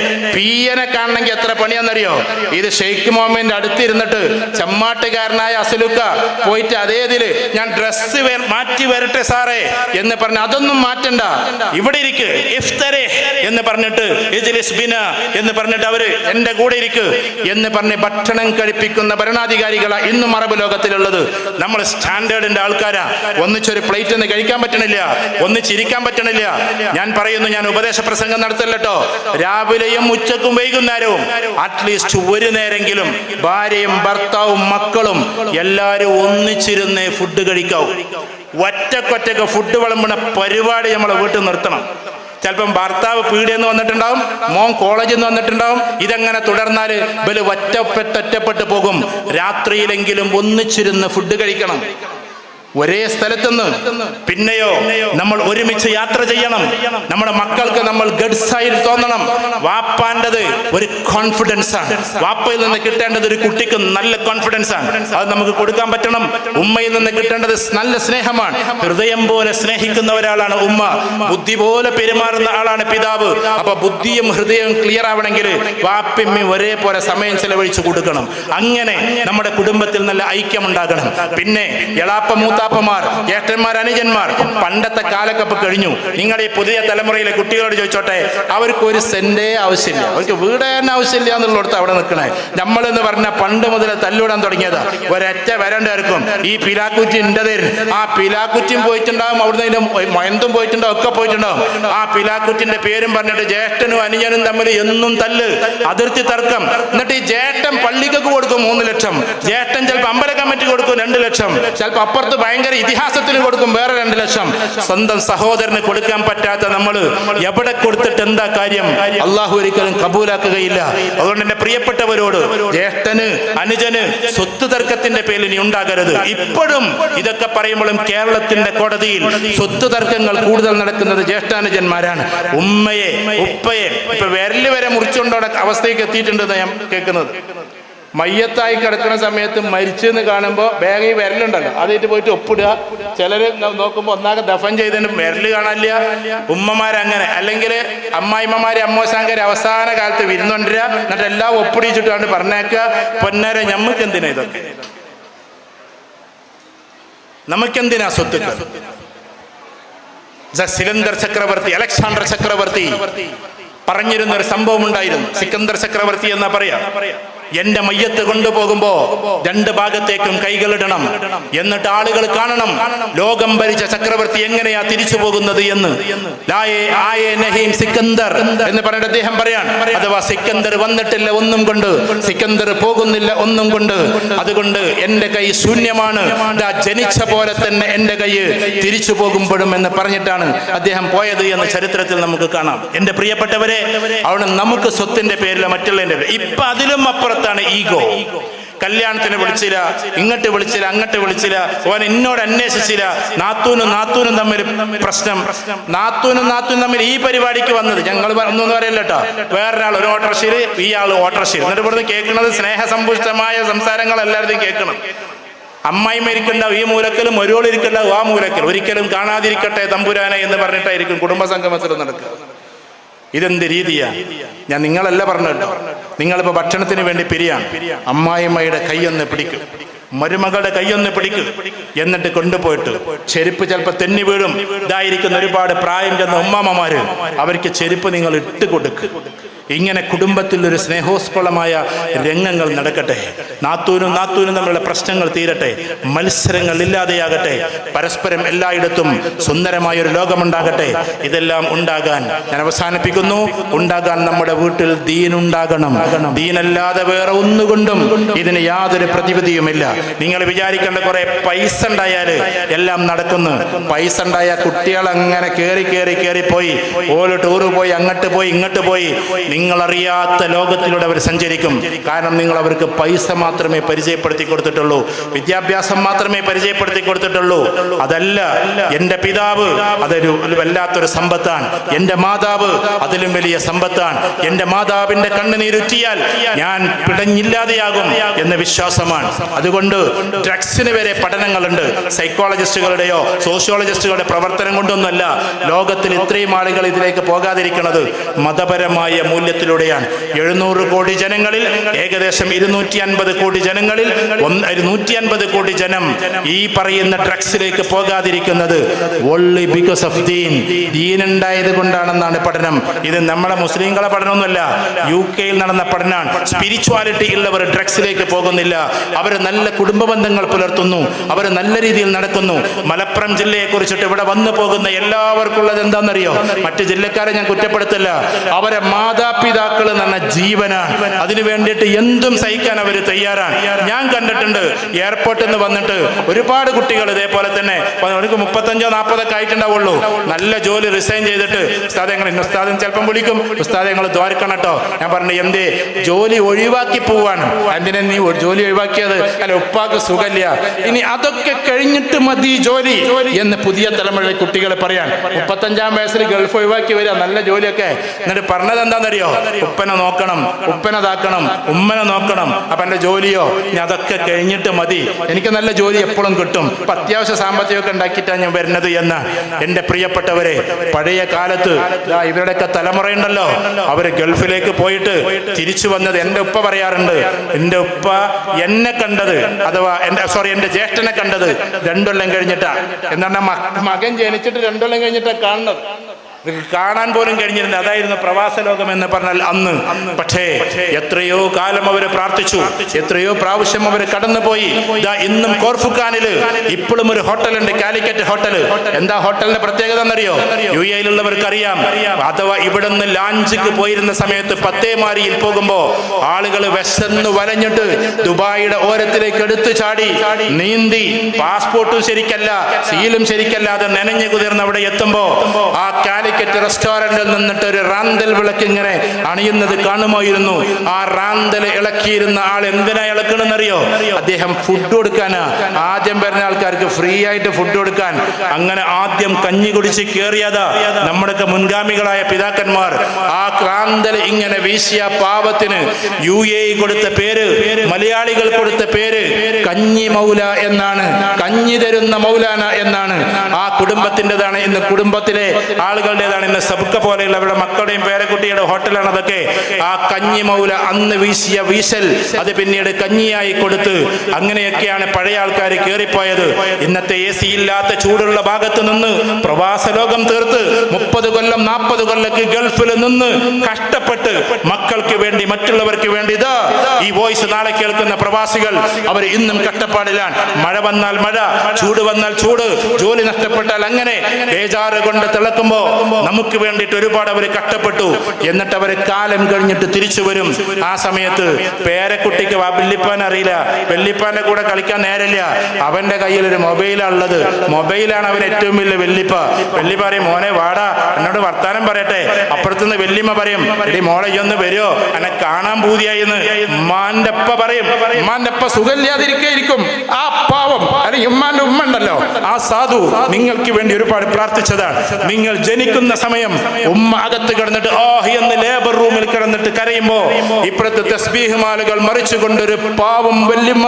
നെ കാണണമെങ്കിൽ എത്ര പണിയാന്നറിയോ? ഇത് ഷെയ്ഖ് മുഹമ്മദിന്റെ അടുത്തിരുന്നിട്ട് ചമ്മാട്ടുകാരനായ അസലുക്ക പോയിട്ട് അതേതില് ഞാൻ ഡ്രസ്സ് മാറ്റി വരട്ടെ സാറേ എന്ന് പറഞ്ഞ്, അതൊന്നും മാറ്റണ്ട, ഇവിടെ ഇരിക്ക്, ഇഫ്തരെ എന്ന് പറഞ്ഞിട്ട്, ഇജ്ലിസ് ബിന എന്ന് പറഞ്ഞിട്ട് അവര് എന്റെ കൂടെ ഇരിക്ക് എന്ന് പറഞ്ഞ് ഭക്ഷണം കഴിപ്പിക്കുന്ന ഭരണാധികാരികളാ ഇന്നും അറബ് ലോകത്തിലുള്ളത്. നമ്മൾ സ്റ്റാൻഡേർഡിന്റെ ആൾക്കാരാ. ഒന്നിച്ചൊരു പ്ലേറ്റ് ഒന്ന് കഴിക്കാൻ പറ്റണില്ല, ഒന്നിച്ചിരിക്കാൻ പറ്റണില്ല. ഞാൻ പറയുന്നു, ഞാൻ ഉപദേശ പ്രസംഗം നടത്തല്ലോ, രാവിലെയും ഉച്ചക്കും വൈകുന്നേരവും അറ്റ്ലീസ്റ്റ് ഒരു നേരെങ്കിലും ഭാര്യയും ഭർത്താവും മക്കളും എല്ലാവരും ഒന്നിച്ചിരുന്ന് ഫുഡ് കഴിക്കാവൂ. ഒറ്റക്കൊറ്റക്ക് ഫുഡ് വിളമ്പുന്ന പരിപാടി നമ്മളെ വീട്ടിൽ നിർത്തണം. ചിലപ്പം ഭർത്താവ് പീടിയെന്ന് വന്നിട്ടുണ്ടാവും, മോൻ കോളേജിൽ നിന്ന് വന്നിട്ടുണ്ടാവും. ഇതെങ്ങനെ തുടർന്നാൽ ഇവര് ഒറ്റപ്പെട്ട് പോകും. രാത്രിയിലെങ്കിലും ഒന്നിച്ചിരുന്ന് ഫുഡ് കഴിക്കണം, ഒരേ സ്ഥലത്തുനിന്ന്. പിന്നെയോ നമ്മൾ ഒരുമിച്ച് യാത്ര ചെയ്യണം. നമ്മുടെ മക്കൾക്ക് നമ്മൾ ഗഡ്സായി തോന്നണം. വാപ്പാൻ്റെത് ഒരു കോൺഫിഡൻസ് ആണ്. വാപ്പയിൽ നിന്ന് കിട്ടേണ്ടത് ഒരു കുട്ടിക്ക് നല്ല കോൺഫിഡൻസ് ആണ്. അത് നമുക്ക് കൊടുക്കാൻ പറ്റണം. ഉമ്മയിൽ നിന്ന് കിട്ടേണ്ടത് നല്ല സ്നേഹമാണ്. ഹൃദയം പോലെ സ്നേഹിക്കുന്ന ഒരാളാണ് ഉമ്മ, ബുദ്ധി പോലെ പെരുമാറുന്ന ആളാണ് പിതാവ്. അപ്പൊ ബുദ്ധിയും ഹൃദയവും ക്ലിയർ ആവണമെങ്കിൽ വാപ്പിമ്മയും ഒരേപോലെ സമയം ചെലവഴിച്ചു കൊടുക്കണം. അങ്ങനെ നമ്മുടെ കുടുംബത്തിൽ നല്ല ഐക്യമുണ്ടാകണം. പിന്നെ എളാപ്പ മൂത്ത മൂത്താപ്പമാർ, ജ്യേഷ്ഠന്മാർ, അനുജന്മാർ, പണ്ടത്തെ കാലൊക്കെ കഴിഞ്ഞു. നിങ്ങൾ ഈ പുതിയ തലമുറയിലെ കുട്ടികളോട് ചോദിച്ചോട്ടെ, അവർക്ക് ഒരു സെന്റേ ആവശ്യമില്ല, അവർക്ക് വീട് തന്നെ ആവശ്യമില്ല എന്നുള്ളടത്ത് അവിടെ നിൽക്കണേ. നമ്മളെന്ന് പറഞ്ഞാൽ പണ്ട് മുതൽ തല്ലൂടാൻ തുടങ്ങിയതാ. ഒരൊറ്റ വരണ്ടായിരിക്കും ഈ പിലാക്കുറ്റി ഉണ്ടതായിരുന്നു. ആ പിലാക്കുറ്റിയും പോയിട്ടുണ്ടാവും, അവിടുന്ന് മയന്തും പോയിട്ടുണ്ടാവും, ഒക്കെ പോയിട്ടുണ്ടാവും. ആ പിലാക്കുറ്റിന്റെ പേരും പറഞ്ഞിട്ട് ജ്യേഷ്ഠനും അനുജനും തമ്മിൽ എന്നും തല്ല്, അതിർത്തി തർക്കം. എന്നിട്ട് ഈ ജ്യേഷ്ഠൻ പള്ളിക്കൊക്കെ കൊടുക്കും 3 ലക്ഷം, ജ്യേഷ്ഠൻ ചിലപ്പോൾ അമ്പല കമ്മിറ്റി കൊടുക്കും 2 ലക്ഷം, ചിലപ്പോൾ അപ്പുറത്ത് ഭയങ്കര ഇതിഹാസത്തിന് കൊടുക്കും വേറെ 2 ലക്ഷം. സ്വന്തം സഹോദരന് കൊടുക്കാൻ പറ്റാത്ത നമ്മൾ എവിടെ കൊടുത്തിട്ട് എന്താ കാര്യം? അള്ളാഹു ഒരിക്കലും കബൂലാക്കുകയില്ല. അതുകൊണ്ട് എന്റെ പ്രിയപ്പെട്ടവരോട്, ജ്യേഷ്ഠന് അനുജന് സ്വത്ത് തർക്കത്തിന്റെ പേരിൽ ഇനി ഉണ്ടാകരുത്. ഇപ്പോഴും ഇതൊക്കെ പറയുമ്പോഴും കേരളത്തിന്റെ കോടതിയിൽ സ്വത്ത് തർക്കങ്ങൾ കൂടുതൽ നടക്കുന്നത് ജ്യേഷ്ഠാനുജന്മാരാണ്. ഉമ്മയെ ഉപ്പയെ ഇപ്പൊ വിരല് വരെ മുറിച്ചുകൊണ്ടോടെ അവസ്ഥയ്ക്ക് എത്തിയിട്ടുണ്ടെന്ന് ഞാൻ കേൾക്കുന്നത്. മയ്യത്തായി കിടക്കുന്ന സമയത്ത് മരിച്ചെന്ന് കാണുമ്പോൾ ബാഗിൽ വിരലുണ്ടല്ലോ, അതായിട്ട് പോയിട്ട് ഒപ്പിടുക. ചിലർ നോക്കുമ്പോൾ ഒന്നാകെ ദഫൻ ചെയ്തതിന് വിരല് കാണാനില്ല. ഉമ്മമാരങ്ങനെ, അല്ലെങ്കിൽ അമ്മായിമ്മമാര് അമ്മോശാങ്കര് അവസാന കാലത്ത് വിരുന്നുകൊണ്ടിരിക, എന്നിട്ട് എല്ലാം ഒപ്പിടിച്ചിട്ടാണ് പറഞ്ഞേക്കുക. പൊന്നരെ ഞമ്മക്കെന്തിനാ ഇതൊക്കെ? നമുക്കെന്തിനാ സ്വത്തുക്കൾ? സിക്കന്ദർ ചക്രവർത്തി, അലക്സാണ്ടർ ചക്രവർത്തി പറഞ്ഞിരുന്ന ഒരു സംഭവം ഉണ്ടായിരുന്നു. സിക്കന്ദർ ചക്രവർത്തി എന്നാ പറയാ, എന്റെ മയ്യത്ത് കൊണ്ടുപോകുമ്പോ 2 ഭാഗത്തേക്കും കൈകളിടണം, എന്നിട്ട് ആളുകൾ കാണണം ലോകം ഭരിച്ച ചക്രവർത്തി എങ്ങനെയാ തിരിച്ചു പോകുന്നത് എന്ന്. സിക്കന്ദർ എന്ന് പറഞ്ഞിട്ട് അദ്ദേഹം പറയാണ്, അഥവാ സിക്കന്ദർ വന്നിട്ടില്ല ഒന്നും കൊണ്ട്, സിക്കന്ദർ പോകുന്നില്ല ഒന്നും കൊണ്ട്, അതുകൊണ്ട് എന്റെ കൈ ശൂന്യമാണ്, ജനിച്ച പോലെ തന്നെ എന്റെ കൈ തിരിച്ചു പോകുമ്പോഴും എന്ന് പറഞ്ഞിട്ടാണ് അദ്ദേഹം പോയത് എന്ന് ചരിത്രത്തിൽ നമുക്ക് കാണാം. എന്റെ പ്രിയപ്പെട്ടവരെ, അവിടെ നമുക്ക് സ്വത്തിന്റെ പേരില മറ്റുള്ളതിന്റെ പേര്. ഇപ്പൊ അതിലും അപ്പുറത്താണ് ഈഗോ. കല്യാണത്തിന് വിളിച്ചില്ല, ഇങ്ങോട്ട് വിളിച്ചില്ല, അങ്ങോട്ട് വിളിച്ചില്ല, ഓൻ എന്നോട് അന്വേഷിച്ചില്ല. നാത്തൂനും തമ്മിൽ പ്രശ്നം. നാത്തൂനും തമ്മിൽ ഈ പരിപാടിക്ക് വന്നത് ഞങ്ങൾ ഒന്നും പറയില്ല കേട്ടോ. വേറൊരാൾ ഒരു ഓട്ടോറിക്ഷയിൽ, ഈ ആൾ ഓട്ടോറിക്ഷയിൽ, എന്നിട്ട് ഇവിടുന്ന് കേൾക്കുന്നത് സ്നേഹസമ്പുഷ്ടമായ സംസാരങ്ങൾ എല്ലാവരും കേൾക്കണം. അമ്മായി മരിക്കണ്ടാവും ഈ മൂലക്കലും, ഒരുവളിരിക്കണ്ടാവും ആ മൂലക്കൽ. ഒരിക്കലും കാണാതിരിക്കട്ടെ തമ്പുരാനെ എന്ന് പറഞ്ഞിട്ടായിരിക്കും കുടുംബസംഗമത്തിൽ നടക്കുക. ഇതെന്ത് രീതിയാ? ഞാൻ നിങ്ങളല്ല പറഞ്ഞല്ലോ, നിങ്ങളിപ്പോ ഭക്ഷണത്തിന് വേണ്ടി പിരിയാണ്. അമ്മായിമ്മയുടെ കൈയൊന്ന് പിടിക്കും, മരുമകളുടെ കൈയൊന്ന് പിടിക്കും, എന്നിട്ട് കൊണ്ടുപോയിട്ട് ചെരുപ്പ് ചിലപ്പോൾ തെന്നി വീഴും. ഇതായിരിക്കുന്ന ഒരുപാട് പ്രായം ചെന്ന ഉമ്മാമ്മമാര്, അവർക്ക് ചെരുപ്പ് നിങ്ങൾ ഇട്ട് കൊടുക്കും. ഇങ്ങനെ കുടുംബത്തിൽ ഒരു സ്നേഹോസ്ഫലമായ രംഗങ്ങൾ നടക്കട്ടെ. നാത്തൂനും തമ്മിലുള്ള പ്രശ്നങ്ങൾ തീരട്ടെ, മത്സരങ്ങൾ ഇല്ലാതെയാകട്ടെ, പരസ്പരം എല്ലായിടത്തും സുന്ദരമായൊരു ലോകമുണ്ടാകട്ടെ. ഇതെല്ലാം ഉണ്ടാകാൻ ഞാൻ അവസാനിപ്പിക്കുന്നു. ഉണ്ടാകാൻ നമ്മുടെ വീട്ടിൽ ദീനുണ്ടാകണം. ദീനല്ലാതെ വേറെ ഒന്നുകൊണ്ടും ഇതിന് യാതൊരു പ്രതിവിധിയുമില്ല. നിങ്ങൾ വിചാരിക്കേണ്ട കുറെ പൈസ ഉണ്ടായാല് എല്ലാം നടക്കുന്നു. പൈസ ഉണ്ടായ കുട്ടികൾ അങ്ങനെ കേറി പോയി, ഓരോ ടൂറ് പോയി, അങ്ങോട്ട് പോയി ഇങ്ങോട്ട് പോയി, നിങ്ങളറിയാത്ത ലോകത്തിലൂടെ അവർ സഞ്ചരിക്കും. കാരണം നിങ്ങൾ അവർക്ക് പൈസ മാത്രമേ പരിചയപ്പെടുത്തി കൊടുത്തിട്ടുള്ളൂ, വിദ്യാഭ്യാസം മാത്രമേ പരിചയപ്പെടുത്തി കൊടുത്തിട്ടുള്ളൂ. അതല്ല, എൻ്റെ പിതാവ് അതൊരു വല്ലാത്തൊരു സമ്പത്താണ്, എൻ്റെ മാതാവ് അതിലും വലിയ സമ്പത്താണ്. എൻ്റെ മാതാവിൻ്റെ കണ്ണുനീരുറ്റിയാൽ ഞാൻ പിടഞ്ഞില്ലാതെയാകും എന്ന വിശ്വാസമാണ്. അതുകൊണ്ട് ഡ്രഗ്സിന് വരെ പഠനങ്ങളുണ്ട്. സൈക്കോളജിസ്റ്റുകളുടെയോ സോഷ്യോളജിസ്റ്റുകളുടെ പ്രവർത്തനം കൊണ്ടൊന്നുമല്ല ലോകത്തിൽ ഇത്രയും ആളുകൾ ഇതിലേക്ക് പോകാതിരിക്കുന്നത്. മതപരമായ മൂല്യത്തിലൂടെയാണ്. 700 കോടി ജനങ്ങളിൽ ഏകദേശം 250 കോടി ജനങ്ങളിൽ 150 കോടി ജനം ഈ പറയുന്ന ഡ്രഗ്സിലേക്ക് പോകാതിരിക്കുന്നത് only because of ദീൻ ഉണ്ടായത് കൊണ്ടാണെന്നാണ് പഠനം. ഇത് നമ്മുടെ മുസ്ലിങ്ങളെ പഠനമൊന്നുമല്ല, UK-യിൽ നടന്ന പഠനമാണ്. സ്പിരിച്വാലിറ്റി ഉള്ളവർ ഡ്രഗ്സിലേക്ക് പോകുന്നില്ല. അവർ നല്ല കുടുംബ ബന്ധങ്ങൾ പുലർത്തുന്നു, അവർ നല്ല രീതിയിൽ നടക്കുന്നു. മലപ്പുറം ജില്ലയെ കുറിച്ചിട്ട് ഇവിടെ വന്നു പോകുന്ന എല്ലാവർക്കുള്ളത് എന്താണെന്നറിയോ? മറ്റു ജില്ലക്കാരെ ഞാൻ കുറ്റപ്പെടുത്തില്ല, അവരെ മാതാപിതാക്കൾ എന്ന ജീവനാണ്. അതിനു വേണ്ടിയിട്ട് എന്തും സഹിക്കാൻ അവർ തയ്യാറാണ്. ഞാൻ കണ്ടിട്ടുണ്ട് എയർപോർട്ടിൽ നിന്ന് വന്നിട്ട് ഒരുപാട് കുട്ടികൾ ഇതേപോലെ തന്നെ, അവർക്ക് 35-40 ആയിട്ടുണ്ടാവുള്ളൂ, നല്ല ജോലി റിസൈൻ ചെയ്തിട്ട് ഉസ്താദ് ഉസ്താദും ചിലപ്പം വിളിക്കും, ഉസ്താദ് ഞങ്ങൾ ദ്വാരക്കണം കേട്ടോ. ഞാൻ പറഞ്ഞു എന്തേ? ജോലി ഒഴിവാക്കി പോവാണ്. എന്തിനാ നീ ജോലി ഒഴിവാക്കിയത്? അല്ല, ഉപ്പാക്ക് സുഖമില്ല, ഇനി അതൊക്കെ കഴിഞ്ഞിട്ട് മതി ജോലി എന്ന് പുതിയ തലമുറയിലെ കുട്ടികൾ പറയാൻ. 35-ാം വയസ്സിൽ ഗൾഫ് ഒഴിവാക്കി വരിക, നല്ല ജോലിയൊക്കെ. എന്നിട്ട് പറഞ്ഞത് എന്താണെന്നറിയോ? ഉപ്പനെ നോക്കണം, ഉപ്പനതാക്കണം, ഉമ്മനെ നോക്കണം. അപ്പൊ എന്റെ ജോലിയോ ഇനി അതൊക്കെ കഴിഞ്ഞിട്ട് മതി, എനിക്ക് നല്ല ജോലി എപ്പോഴും കിട്ടും, ഇപ്പൊ അത്യാവശ്യ സാമ്പത്തികമൊക്കെ ഉണ്ടാക്കിയിട്ടാണ് ഞാൻ വരുന്നത് എന്ന്. എന്റെ പ്രിയപ്പെട്ടവരെ, പഴയ കാലത്ത് ഇവരുടെയൊക്കെ തലമുറയുണ്ടല്ലോ, അവര് ഗൾഫിലേക്ക് പോയിട്ട് തിരിച്ചു വന്നത് എന്റെ ഉപ്പ പറയാറുണ്ട്. എന്റെ ഉപ്പ എന്നെ കണ്ടത്, അഥവാ എന്റെ ജ്യേഷ്ഠനെ കണ്ടത് 2 കൊല്ലം കഴിഞ്ഞിട്ടാ. എന്താണ് മകൻ ജനിച്ചിട്ട് 2 കൊല്ലം കഴിഞ്ഞിട്ടാ കാണുന്നത്. കാണാൻ പോലും കഴിഞ്ഞിരുന്നത്. അതായിരുന്നു പ്രവാസ ലോകം എന്ന് പറഞ്ഞാൽ അന്ന്. പക്ഷേ എത്രയോ കാലം അവര് പ്രാർത്ഥിച്ചു, എത്രയോ പ്രാവശ്യം അവര് കടന്നുപോയി. ഇന്നും കോർഫുഖാനില് ഇപ്പോഴും ഒരു ഹോട്ടലുണ്ട്, കാലിക്കറ്റ് ഹോട്ടൽ. എന്താ ഹോട്ടലിന്റെ പ്രത്യേകത എന്നറിയോ? UAE-യിലുള്ളവർക്ക് അറിയാം. അഥവാ ഇവിടെ നിന്ന് ലാഞ്ചിക്ക് പോയിരുന്ന സമയത്ത് പത്തേമാരിയിൽ പോകുമ്പോ ആളുകൾ വിശന്ന് വലഞ്ഞിട്ട് ദുബായിയുടെ ഓരത്തിലേക്ക് എടുത്തു ചാടി നീന്തി, പാസ്പോർട്ടും ശരിക്കല്ല, സീലും ശരിക്കല്ലാതെ നനഞ്ഞു കുതിർന്ന് അവിടെ എത്തുമ്പോ ആ കാലിക്കറ്റ് റെസ്റ്റോറന്റിൽ നിന്നിട്ട് ഒരു റാന്തൽ വിളക്ക് ഇങ്ങനെ അണിയുന്നത് കാണുമായിരുന്നു. ആ റാന്തൽ ഇളക്കിയിരുന്ന ആൾ എന്തിനാ ഇളക്കണമെന്നറിയോ? അദ്ദേഹം ഫുഡ് കൊടുക്കാനാ. ആദ്യം വരുന്ന ആൾക്കാർക്ക് ഫ്രീ ആയിട്ട് ഫുഡ് കൊടുക്കാൻ. അങ്ങനെ ആദ്യം കഞ്ഞി കുടിച്ച് കയറിയതാ നമ്മുടെയൊക്കെ മുൻഗാമികളായ പിതാക്കന്മാർ. ആ റാന്തൽ ഇങ്ങനെ വീശിയ പാവത്തിന് UAE കൊടുത്ത പേര്, മലയാളികൾ കൊടുത്ത പേര് കഞ്ഞി മൗല എന്നാണ്, കഞ്ഞി തരുന്ന മൗലാന എന്നാണ്. ആ കുടുംബത്തിൻ്റെതാണ് ഇന്ന്, കുടുംബത്തിലെ ആളുകളുടേതാണ് ഇന്ന് സബുക്ക പോലെയുള്ള അവരുടെ മക്കളുടെയും പേരക്കുട്ടിയുടെ ഹോട്ടലാണ് അതൊക്കെ. ആ കഞ്ഞി മൗല അന്ന് വീശിയ വീശൽ അത് പിന്നീട് കഞ്ഞിയായി കൊടുത്ത് അങ്ങനെയൊക്കെയാണ് പഴയ ആൾക്കാർ കയറിപ്പോയത്. ഇന്നത്തെ AC ഇല്ലാത്ത ചൂടുള്ള ഭാഗത്ത് നിന്ന് പ്രവാസ ലോകം തീർത്ത് 30 കൊല്ലം 40 കൊല്ലക്ക് ഗൾഫിൽ നിന്ന് കഷ്ടപ്പെട്ട് മക്കൾക്ക് വേണ്ടി, മറ്റുള്ളവർക്ക് വേണ്ടി ഇതാ ഈ വോയിസ് നാളെ കേൾക്കുന്ന പ്രവാസികൾ അവർ ഇന്നും കഷ്ടപ്പാടിലാണ്. മഴ വന്നാൽ മഴ, ചൂട് വന്നാൽ ചൂട്, ജോലി നഷ്ടപ്പെട്ടാൽ അങ്ങനെ ബേജാറ് കൊണ്ട് തിളക്കുമ്പോ നമുക്ക് വേണ്ടിയിട്ട് ഒരുപാട് അവർ കഷ്ടപ്പെട്ടു. എന്നിട്ട് അവർ കാലം കഴിഞ്ഞിട്ട് തിരിച്ചു വരും. ആ സമയത്ത് പേരക്കുട്ടിക്ക് വല്ലിപ്പാൻ അറിയില്ല, വെല്ലിപ്പാന്റെ കൂടെ കളിക്കാൻ നേരമില്ല. അവന്റെ കയ്യിൽ ഒരു മൊബൈലാണുള്ളത്. മൊബൈലാണ് അവൻ ഏറ്റവും വലിയ വെല്ലിപ്പ. വെല്ലിപ്പ പറയും, മോനെ വാടാ, എന്നോട് വർത്താനം പറയട്ടെ. അപ്പുറത്തുനിന്ന് വെല്ലിമ്മ പറയും, എടി മോളെ ഒന്ന് വരുമോ, എന്നെ കാണാൻ പൂതിയായിന്ന്. ഉമ്മാന്റെ അപ്പ പറയും, ഉമ്മാന്റെ അപ്പ സുഖമില്ലാതിരിക്കും. ആ പാവം അല്ലെങ്കിൽ ഉമ്മാന്റെ ഉമ്മ ഉണ്ടല്ലോ, ആ സാധു നിങ്ങൾക്ക് വേണ്ടി ഒരുപാട് പ്രാർത്ഥിച്ചതാണ്. നിങ്ങൾ ജനിക്കുന്ന സമയം ഉമ്മ അകത്ത് കിടന്നിട്ട് എന്ന് ലേബർ റൂമിൽ കിടന്നിട്ട് കരയുമ്പോ ഇപ്പുറത്തെ തസ്ബീഹ് മാലകൾ മറിച്ചുകൊണ്ടൊരു പാവം വല്യമ്മ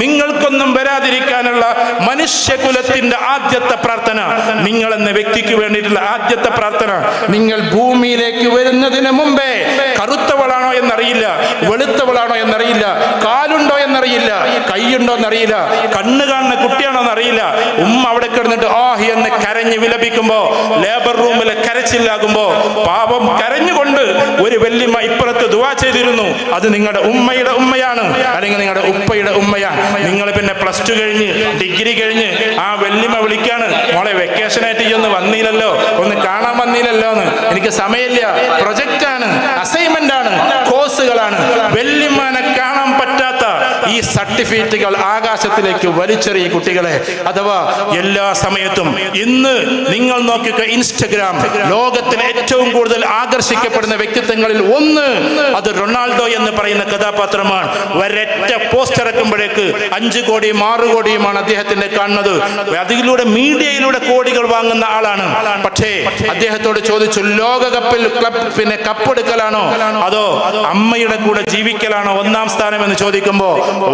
നിങ്ങൾക്കൊന്നും വരാതിരിക്കാനുള്ള മനുഷ്യകുലത്തിന്റെ ആദ്യത്തെ പ്രാർത്ഥന, നിങ്ങൾ എന്ന വ്യക്തിക്ക് വേണ്ടിയിട്ടുള്ള ആദ്യത്തെ പ്രാർത്ഥന, നിങ്ങൾ ഭൂമിയിലേക്ക് വരുന്നതിന് മുമ്പേ കറുത്തവളാണോ എന്നറിയില്ല, വെളുത്തവളാണോ എന്നറിയില്ല, കാലുണ്ടോ എന്നറിയില്ല, കൈയുണ്ടോ എന്നറിയില്ല, കണ്ണ് കാണുന്ന കുട്ടിയാണോ എന്നറിയില്ല. ഉമ്മ അവിടെ കിടന്നിട്ട് എന്ന് കരഞ്ഞ് വിലപിക്കുമ്പോ, ലേബർ റൂമിലെ കരച്ചില്ലാകുമ്പോ പാപം കരഞ്ഞുകൊണ്ട് ഒരു വല്യമ്മ ഇപ്പുറത്ത് ദുആ ചെയ്തിരുന്നു. അത് നിങ്ങളുടെ ഉമ്മയുടെ ഉമ്മയാണ്, അല്ലെങ്കിൽ നിങ്ങളുടെ ഉപ്പയുടെ ഉമ്മയാണ്. നിങ്ങൾ പിന്നെ +2 കഴിഞ്ഞ് ഡിഗ്രി കഴിഞ്ഞ് ആ വല്യമ്മ വിളിക്കാണ്, മോളെ വെക്കേഷനായിട്ട് ഈ ഒന്ന് വന്നില്ലല്ലോ, ഒന്ന് കാണാൻ വന്നില്ലല്ലോ എന്ന്. എനിക്ക് സമയമില്ല, പ്രൊജക്റ്റാണ്, അസൈൻമെന്റ് ആണ്, കോഴ്സുകളാണ്. വല്യമ്മനെ കാണാൻ പറ്റാത്ത ഈ സർട്ടിഫിക്കറ്റുകൾ ആകാശത്തിലേക്ക് വലിച്ചെറിയ കുട്ടികളെ. അഥവാ എല്ലാ സമയത്തും ഇന്ന് നിങ്ങൾ നോക്കുക, ഇൻസ്റ്റഗ്രാം ലോകത്തിലെ ഏറ്റവും കൂടുതൽ ആകർഷിക്കപ്പെടുന്ന വ്യക്തിത്വങ്ങളിൽ ഒന്ന് അത് റൊണാൾഡോ എന്ന് പറയുന്ന കഥാപാത്രമാണ്. ഒരൊറ്റ പോസ്റ്റ് ഇറക്കുമ്പോഴേക്ക് 5 കോടിയും 6 കോടിയുമാണ് അദ്ദേഹത്തിന്റെ കാണുന്നത്. അതിലൂടെ മീഡിയയിലൂടെ കോടികൾ വാങ്ങുന്ന ആളാണ്. പക്ഷേ അദ്ദേഹത്തോട് ചോദിച്ചു, ലോകകപ്പിൽ കപ്പെടുക്കലാണോ അതോ അമ്മയുടെ കൂടെ ജീവിക്കലാണോ ഒന്നാം സ്ഥാനം എന്ന് ചോദിക്കുമ്പോ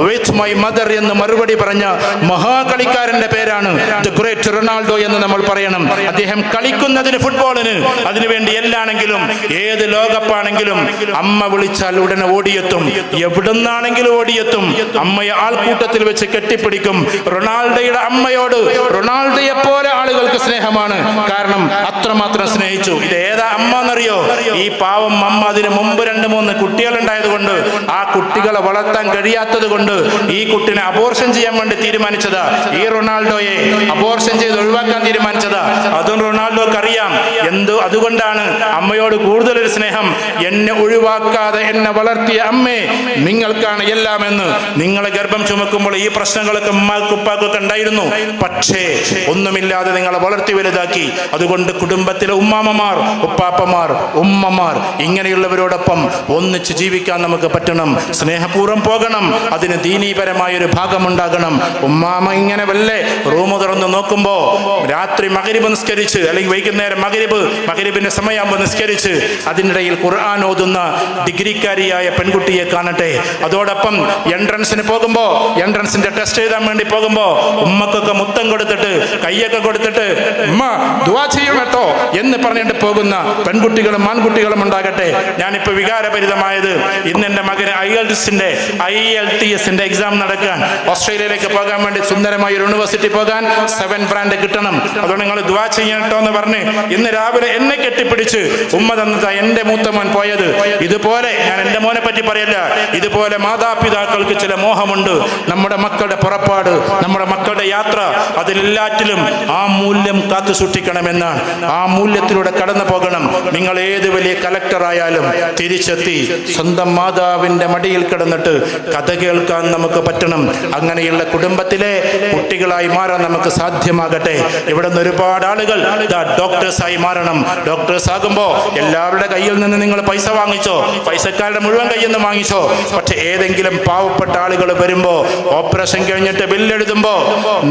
വിത്ത് മൈ മദർ എന്ന് മറുപടി പറഞ്ഞ മഹാകളിക്കാരന്റെ പേരാണ് ദി ഗ്രേറ്റ് റൊണാൾഡോ എന്ന് നമ്മൾ പറയണം. അദ്ദേഹം കളിക്കുന്നതിന്, ഫുട്ബോളിന്, അതിനുവേണ്ടി എല്ലാണെങ്കിലും ഏത് ലോകകപ്പാണെങ്കിലും അമ്മ വിളിച്ചാൽ ഉടനെ ഓടിയെത്തും, എവിടുന്നാണെങ്കിലും ഓടിയെത്തും. അമ്മയെ ആൾക്കൂട്ടത്തിൽ വെച്ച് കെട്ടിപ്പിടിക്കും. റൊണാൾഡോയുടെ അമ്മയോട് റൊണാൾഡോയെ പോലെ ആളുകൾക്ക് സ്നേഹമാണ്, കാരണം അത്രമാത്രം സ്നേഹിച്ചു. ഇത് ഏതാ അമ്മ എന്നറിയോ? ഈ പാവം അമ്മ അതിന് മുമ്പ് 2-3 കുട്ടികളുണ്ടായത് കൊണ്ട് ആ കുട്ടികളെ വളർത്താൻ കഴിയാത്തത് കൊണ്ട് ഈ കുട്ടിനെ അബോർഷൻ ചെയ്യാൻ വേണ്ടി തീരുമാനിച്ചതാ. ഈ റൊണാൾഡോയെ അബോർഷൻ ചെയ്ത് ഒഴിവാക്കാൻ തീരുമാനിച്ചതാ. അതും റൊണാൾഡോക്ക് അറിയാം. അതുകൊണ്ടാണ് അമ്മയോട് കൂടുതലൊരു സ്നേഹം. എന്നെ ഒഴിവാക്കാതെ എന്നെ വളർത്തിയ അമ്മേ, നിങ്ങൾക്കാണ് എല്ലാം എന്ന്. നിങ്ങളെ ഗർഭം ചുമക്കുമ്പോൾ ഈ പ്രശ്നങ്ങളൊക്കെ ഉമ്മാക്കും ഉപ്പാക്കൊക്കെ ഉണ്ടായിരുന്നു. പക്ഷേ ഒന്നുമില്ലാതെ നിങ്ങളെ വളർത്തി വലുതാക്കി. അതുകൊണ്ട് കുടുംബത്തിലെ ഉമ്മാമ്മമാർ, ഉപ്പാപ്പമാർ, ഉമ്മമാർ ഇങ്ങനെയുള്ളവരോടൊപ്പം ഒന്നിച്ച് ജീവിക്കാൻ നമുക്ക് പറ്റണം. സ്നേഹപൂർവ്വം പോകണം. അതിന് ദീനീപരമായൊരു ഭാഗമുണ്ടാകണം. ഉമ്മാമ ഇങ്ങനെ വല്ലേ റൂം തുറന്ന് നോക്കുമ്പോ രാത്രി മഗ്രിബ് നിസ്കരിച്ച്, അല്ലെങ്കിൽ വൈകുന്നേരം മഗ്രിബിന്റെ സമയമാകുമ്പോൾ നിസ്കരിച്ച് അതിനിടയിൽ ഖുർആൻ ഓതുന്ന ഡിഗ്രിക്കാരിയായ പെൺകുട്ടിയെ കാണട്ടെ. അതോടൊപ്പം എൻട്രൻസിന് പോകുമ്പോ, എൻട്രൻസിന്റെ ടെസ്റ്റ് എഴുതാൻ വേണ്ടി പോകുമ്പോ ഉമ്മക്കൊക്കെ മുത്തം കൊടുത്തിട്ട്, കയ്യൊക്കെ കൊടുത്തിട്ട്, ഉമ്മ ദുആ ചെയ്യണം കേട്ടോ എന്ന് പറഞ്ഞിട്ട് പോകുന്ന പെൺകുട്ടികളും ആൺകുട്ടികളും ഉണ്ടാകട്ടെ. ഞാനിപ്പോ വികാരഭരിതമായത്, ഇന്ന് എന്റെ മകന് IELTS MBBS-ന്റെ എക്സാം നടക്കാൻ, ഓസ്ട്രേലിയയിലേക്ക് പോകാൻ വേണ്ടി സുന്ദരമായ ഒരു യൂണിവേഴ്സിറ്റി പോകാൻ 7 ബ്രാൻഡ് കിട്ടണം. അതുകൊണ്ട് നിങ്ങൾ ദുആ ചെയ്യട്ടോ എന്ന് പറഞ്ഞ് ഇന്ന് രാവിലെ എന്നെ കെട്ടിപ്പിടിച്ച് ഉമ്മ തന്നതാ എൻ്റെ മൂത്ത മോൻ പോയത്. ഇതുപോലെ ഞാൻ എൻ്റെ മോനെ പറ്റി പറയല്ല, ഇതുപോലെ മാതാപിതാക്കൾക്ക് ചില മോഹമുണ്ട്. നമ്മുടെ മക്കളുടെ പുറപ്പാട്, നമ്മുടെ മക്കളുടെ യാത്ര, അതിലെല്ലാറ്റിലും ആ മൂല്യം കാത്തു സൂക്ഷിക്കണമെന്നാണ്. ആ മൂല്യത്തിലൂടെ കടന്നു പോകണം. നിങ്ങൾ ഏത് വലിയ കലക്ടറായാലും തിരിച്ചെത്തി സ്വന്തം മാതാവിൻ്റെ മടിയിൽ കിടന്നിട്ട് കഥ കേൾക്കാൻ നമുക്ക് പറ്റണം. അങ്ങനെയുള്ള കുടുംബത്തിലെ കുട്ടികളായി മാറാൻ നമുക്ക് സാധ്യമാകട്ടെ. ഇവിടെ നിന്ന് ഒരുപാട് ആളുകൾ ഡോക്ടേഴ്സായി മാറണം. ഡോക്ടേഴ്സ് ആകുമ്പോൾ എല്ലാവരുടെ കയ്യിൽ നിന്ന് നിങ്ങൾ പൈസ വാങ്ങിച്ചോ, പൈസക്കാരുടെ മുഴുവൻ കയ്യിൽ നിന്ന് വാങ്ങിച്ചോ. പക്ഷെ ഏതെങ്കിലും പാവപ്പെട്ട ആളുകൾ വരുമ്പോൾ ഓപ്പറേഷൻ കഴിഞ്ഞിട്ട് ബില്ലെഴുതുമ്പോൾ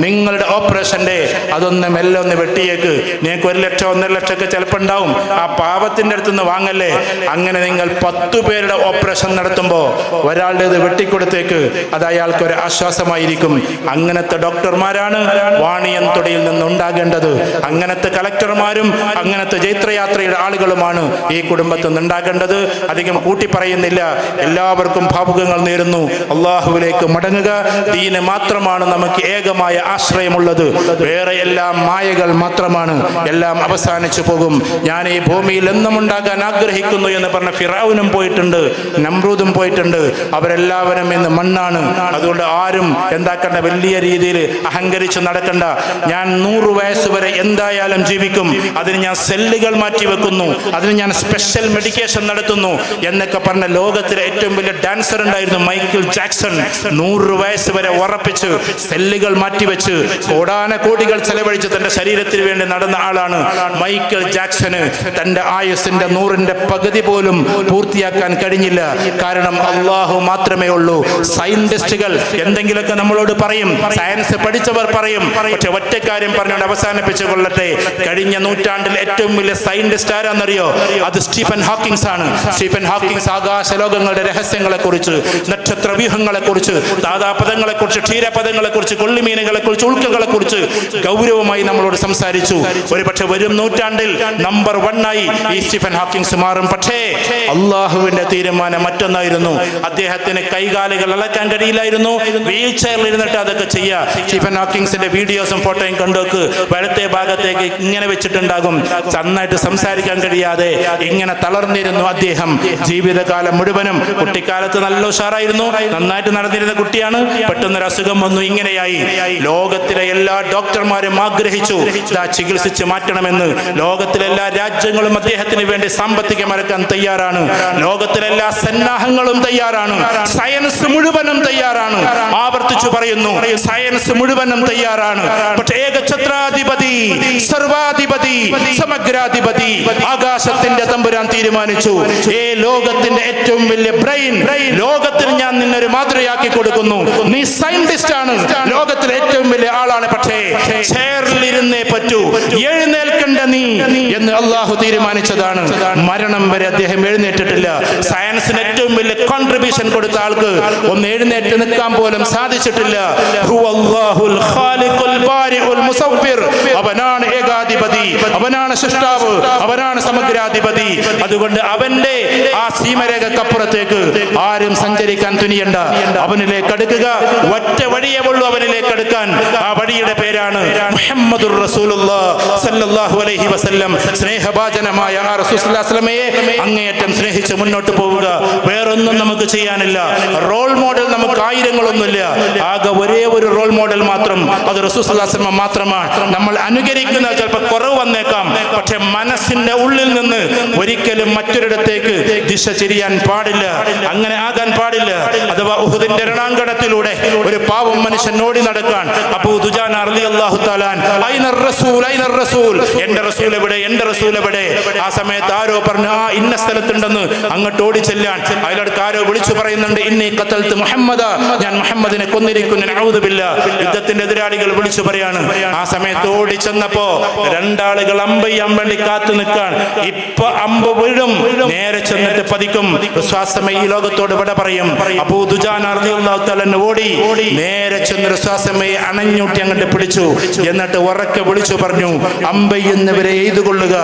നിങ്ങളുടെ ഓപ്പറേഷന്റെ അതൊന്ന് മെല്ലെ ഒന്ന് വെട്ടിയേക്ക്. നിങ്ങൾക്ക് 1 ലക്ഷം 1.5 ലക്ഷമൊക്കെ ചിലപ്പോൾ ഉണ്ടാവും. ആ പാവത്തിന്റെ അടുത്തുനിന്ന് വാങ്ങല്ലേ. അങ്ങനെ നിങ്ങൾ 10 പേരുടെ ഓപ്പറേഷൻ നടത്തുമ്പോൾ ഒരാളുടേത് വെട്ടിക്കൊടുത്തേക്ക്. അത് അയാൾക്കൊരു ആശ്വാസമായിരിക്കും. അങ്ങനത്തെ ഡോക്ടർമാരാണ് വാണിയംതൊടിയിൽ നിന്ന് ഉണ്ടാകേണ്ടത്. അങ്ങനത്തെ കലക്ടർമാരും അങ്ങനത്തെ ജൈത്രയാത്രയുടെ ആളുകളുമാണ് ഈ കുടുംബത്തിൽ നിന്നുണ്ടാകേണ്ടത്. അധികം കൂട്ടി പറയുന്നില്ല. എല്ലാവർക്കും ഭാവുകങ്ങൾ നേരുന്നു. അള്ളാഹുവിലേക്ക് മടങ്ങുക. ദീന് മാത്രമാണ് നമുക്ക് ഏകമായ ആശ്രയമുള്ളത്. വേറെ എല്ലാം മായകൾ മാത്രമാണ്. എല്ലാം അവസാനിച്ചു പോകും. ഞാൻ ഈ ഭൂമിയിൽ എന്നും ഉണ്ടാകാൻ ആഗ്രഹിക്കുന്നു എന്ന് പറഞ്ഞ ഫിറഔനും പോയിട്ടുണ്ട്, നമ്രൂദും പോയിട്ടുണ്ട്. അവരെല്ലാവരും ഇന്ന് മണ്ണാണ്. അതുകൊണ്ട് ആരും എന്താക്കണ്ട, വലിയ രീതിയിൽ അഹങ്കരിച്ച് നടക്കണ്ട. ഞാൻ 100 വയസ്സ് വരെ എന്തായാലും ജീവിക്കും. അതിന് ഞാൻ സെല്ലുകൾ മാറ്റി വെക്കുന്നു, അതിന് ഞാൻ സ്പെഷ്യൽ മെഡിക്കേഷൻ നടത്തുന്നു എന്നൊക്കെ പറഞ്ഞ ലോകത്തിലെ ഏറ്റവും വലിയ ഡാൻസർ ഉണ്ടായിരുന്നു മൈക്കിൾ ജാക്സൺ. 100 വയസ്സ് വരെ ഉറപ്പിച്ച് സെല്ലുകൾ മാറ്റിവെച്ച് കോടാനകോടികൾ ചെലവഴിച്ച് തന്റെ ശരീരത്തിന് വേണ്ടി നടന്ന ആളാണ് മൈക്കിൾ ജാക്സന്. തന്റെ ആയുസിന്റെ 100ന്റെ പകുതി പോലും പൂർത്തിയാക്കാൻ കഴിഞ്ഞില്ല. കാരണം അള്ളാഹു മാത്രമേ ഉള്ളൂ. സയന്റിസ്റ്റുകൾ എന്തെങ്കിലുമൊക്കെ നമ്മളോട് പറയും, സയൻസ് പഠിച്ചവർ പറയും. പക്ഷെ ഒറ്റ കാര്യം പറഞ്ഞുകൊണ്ട് അവസാനിപ്പിച്ചു കൊള്ളട്ടെ. കഴിഞ്ഞ നൂറ്റാണ്ടിൽ ഏറ്റവും വലിയ സയന്റിസ്റ്റ് ആരാന്നറിയോ? അത് സ്റ്റീഫൻ ഹോക്കിങ്സ് ആണ്. സ്റ്റീഫൻ ഹോക്കിങ്സ് ആകാശ ലോകങ്ങളുടെ രഹസ്യങ്ങളെ കുറിച്ച്, നക്ഷത്ര വ്യൂഹങ്ങളെ കുറിച്ച്, താതാപദങ്ങളെ കുറിച്ച്, ക്ഷീരപദങ്ങളെ കുറിച്ച്, കൊള്ളിമീനുകളെ കുറിച്ച്, ഉൾക്കകളെ കുറിച്ച് ഗൗരവമായി നമ്മളോട് സംസാരിച്ചു. ഒരു പക്ഷെ വരും നൂറ്റാണ്ടിൽ നമ്പർ 1 ആയി ഈ സ്റ്റീഫൻ ഹോക്കിങ്സ് മാറും. പക്ഷേ അള്ളാഹുവിന്റെ തീരുമാനം മറ്റൊന്നായിരുന്നു. അദ്ദേഹത്തിന് കൈകാലുകൾ ഇളക്കാൻ കഴിയില്ലായിരുന്നു. വീൽ ചെയറിൽ ഇരുന്നിട്ട് അതൊക്കെ ചെയ്യാം. സ്റ്റീഫൻ ഹോക്കിങ്സിന്റെ വീഡിയോസും ഫോട്ടോയും കണ്ടോക്ക്. വലത്തെ ഭാഗത്തേക്ക് ഇങ്ങനെ വെച്ചിട്ടുണ്ടാകും. നന്നായിട്ട് സംസാരിക്കാൻ കഴിയാതെ ഇങ്ങനെ തളർന്നിരുന്നു അദ്ദേഹം ജീവിതകാലം മുഴുവനും. കുട്ടിക്കാലത്ത് നല്ല ഉഷാറായിരുന്നു, നന്നായിട്ട് നടന്നിരുന്ന കുട്ടിയാണ്. പെട്ടെന്നൊരു അസുഖം വന്നു, ഇങ്ങനെയായി. ലോകത്തിലെ എല്ലാ ഡോക്ടർമാരും ആഗ്രഹിച്ചു ചികിത്സിച്ച് മാറ്റണമെന്ന്. ലോകത്തിലെ എല്ലാ രാജ്യങ്ങളും അദ്ദേഹത്തിന് വേണ്ടി സാമ്പത്തികം ഇറക്കാൻ തയ്യാറാണ്. ലോകത്തിലെ എല്ലാ സന്നാഹങ്ങളും തയ്യാറാണ്. സയൻസ് മുഴുവനും തയ്യാറാണ്. ആവർത്തിച്ചു പറയുന്നു, സയൻസ് മുഴുവനും തയ്യാറാണ്. പക്ഷേ ഏകഛത്രാധിപതി, സർവാധിപതി, സമഗ്രാധിപതി ആകാശത്തിന്റെ തമ്പുരാൻ തീരുമാനിച്ചു, ലോകത്തിന്റെ ഏറ്റവും വലിയ ബ്രെയിൻ, ലോകത്തിൽ ഞാൻ നിന്നൊരു മാതൃയാക്കി കൊടുക്കുന്നു. നീ സയന്റിസ്റ്റ് ആണ്, ലോകത്തിലെ ഏറ്റവും വലിയ ആളാണ്. പക്ഷേ ചെയറിലിരുന്നേ പറ്റൂ, എഴുന്നേൽക്കണ്ട നീ എന്ന് അള്ളാഹു തീരുമാനിച്ചതാണ്. മരണം വരെ അദ്ദേഹം എഴുന്നേറ്റിട്ടില്ല. സയൻസിന് ഏറ്റവും വലിയ കോൺട്രിബ്യൂഷൻ കൊടുത്ത ആൾക്ക് ഒന്ന് എഴുന്നേറ്റ് നിൽക്കാൻ പോലും സാധിച്ചിട്ടില്ല. അവനാണ് ഏകാധിപതി, അവനാണ് സൃഷ്ടാവ്, അവനാണ് സമഗ്രാധിപതി. അതുകൊണ്ട് അവന്റെ ആ സീമരേഖക്കപ്പുറത്തേക്ക് ആരും സഞ്ചരിക്കാൻ തുനിയണ്ട. അവനിലേക്ക് അടുക്കുക. ഒറ്റ വഴിയേ ഉള്ളൂ അവനിലേക്ക് അടുക്കാൻ. ആ വഴിയുടെ പേരാണ് മുഹമ്മദുർ റസൂലുള്ളാഹ് സല്ലല്ലാഹു അലൈഹി വസല്ലം. സ്നേഹഭാജനമായ ആ റസൂൽ സല്ലല്ലാഹു അലൈഹി വസല്ലമയെ അങ്ങേയറ്റം സ്നേഹിച്ച് മുന്നോട്ട് പോവുക. വേറൊന്നും നമുക്ക് ചെയ്യാനില്ല. റോൾ മോഡൽ നമുക്ക് ആയിരങ്ങളൊന്നുമില്ല. ആകെ ഒരേ ഒരു റോൾ മോഡൽ മാത്രം, അത് റസൂൽ സല്ലല്ലാഹു അലൈഹി വസല്ലം മാത്രമാണ്. നമ്മൾ അനുകരിക്കുന്ന ചിലപ്പോൾ കുറവ് വന്നേക്കാം, പക്ഷെ മനസ്സിന്റെ ഉള്ളിൽ നിന്ന് ഒരിക്കലും മറ്റൊരിടത്തേക്ക് ദിശ തിരിയാൻ പാടില്ല. അങ്ങനെ ആകാൻ പാടില്ല. അഥവാ ഉഹുദിന്റെ രണാങ്കണത്തിലൂടെ ഒരു പാവം മനുഷ്യൻ ഓടി നടക്കാൻ അബൂ ദുജാന റളിയല്ലാഹു തആല ഐനർ റസൂൽ, ഐനർ റസൂൽ, എന്റെ റസൂൽ എവിടെ, എന്റെ റസൂൽ എവിടെ? ആ സമയത്ത് ആരോ പറഞ്ഞു, ആ ഇന്ന സ്ഥലത്തുണ്ടെന്ന്. അങ്ങോട്ട് ഓടി ചെല്ലാൻ അയാൾക്ക് ആരോ വിളിച്ചു പറയുന്നുണ്ട്, ഇന്നി ഖതൽതു മുഹമ്മദ, ഞാൻ മുഹമ്മദിനെ കൊന്നിരിക്കുന്നു, നഊദു ബില്ലാഹ്. യുദ്ധത്തിന്റെ എതിരാളികൾ വിളിച്ചു പറയാണ്. ആ സമയത്ത് ഓടി ചെന്നപ്പോ 2 ആളുകൾ അമ്പെയ്യാൻ വേണ്ടി കാത്തു നിൽക്കാൻ. ഇപ്പൊ അമ്പ് വീഴും, നേരെ ചെന്നിട്ട് പതിക്കും. വിശ്വാസമേ ഈ ലോകത്തോട് വിട പറയും. അബൂ ദുജാന റളിയല്ലാഹു തആല ഓടി നേരെ ചെന്ന് വിശ്വാസമേ അണഞ്ഞൂട്ടി അങ്ങോട്ട് പിടിച്ചു. എന്നിട്ട് ഉറക്കെ വിളിച്ചു പറഞ്ഞു, അമ്പ് എന്നവരെ എയ്തുകൊള്ളുക,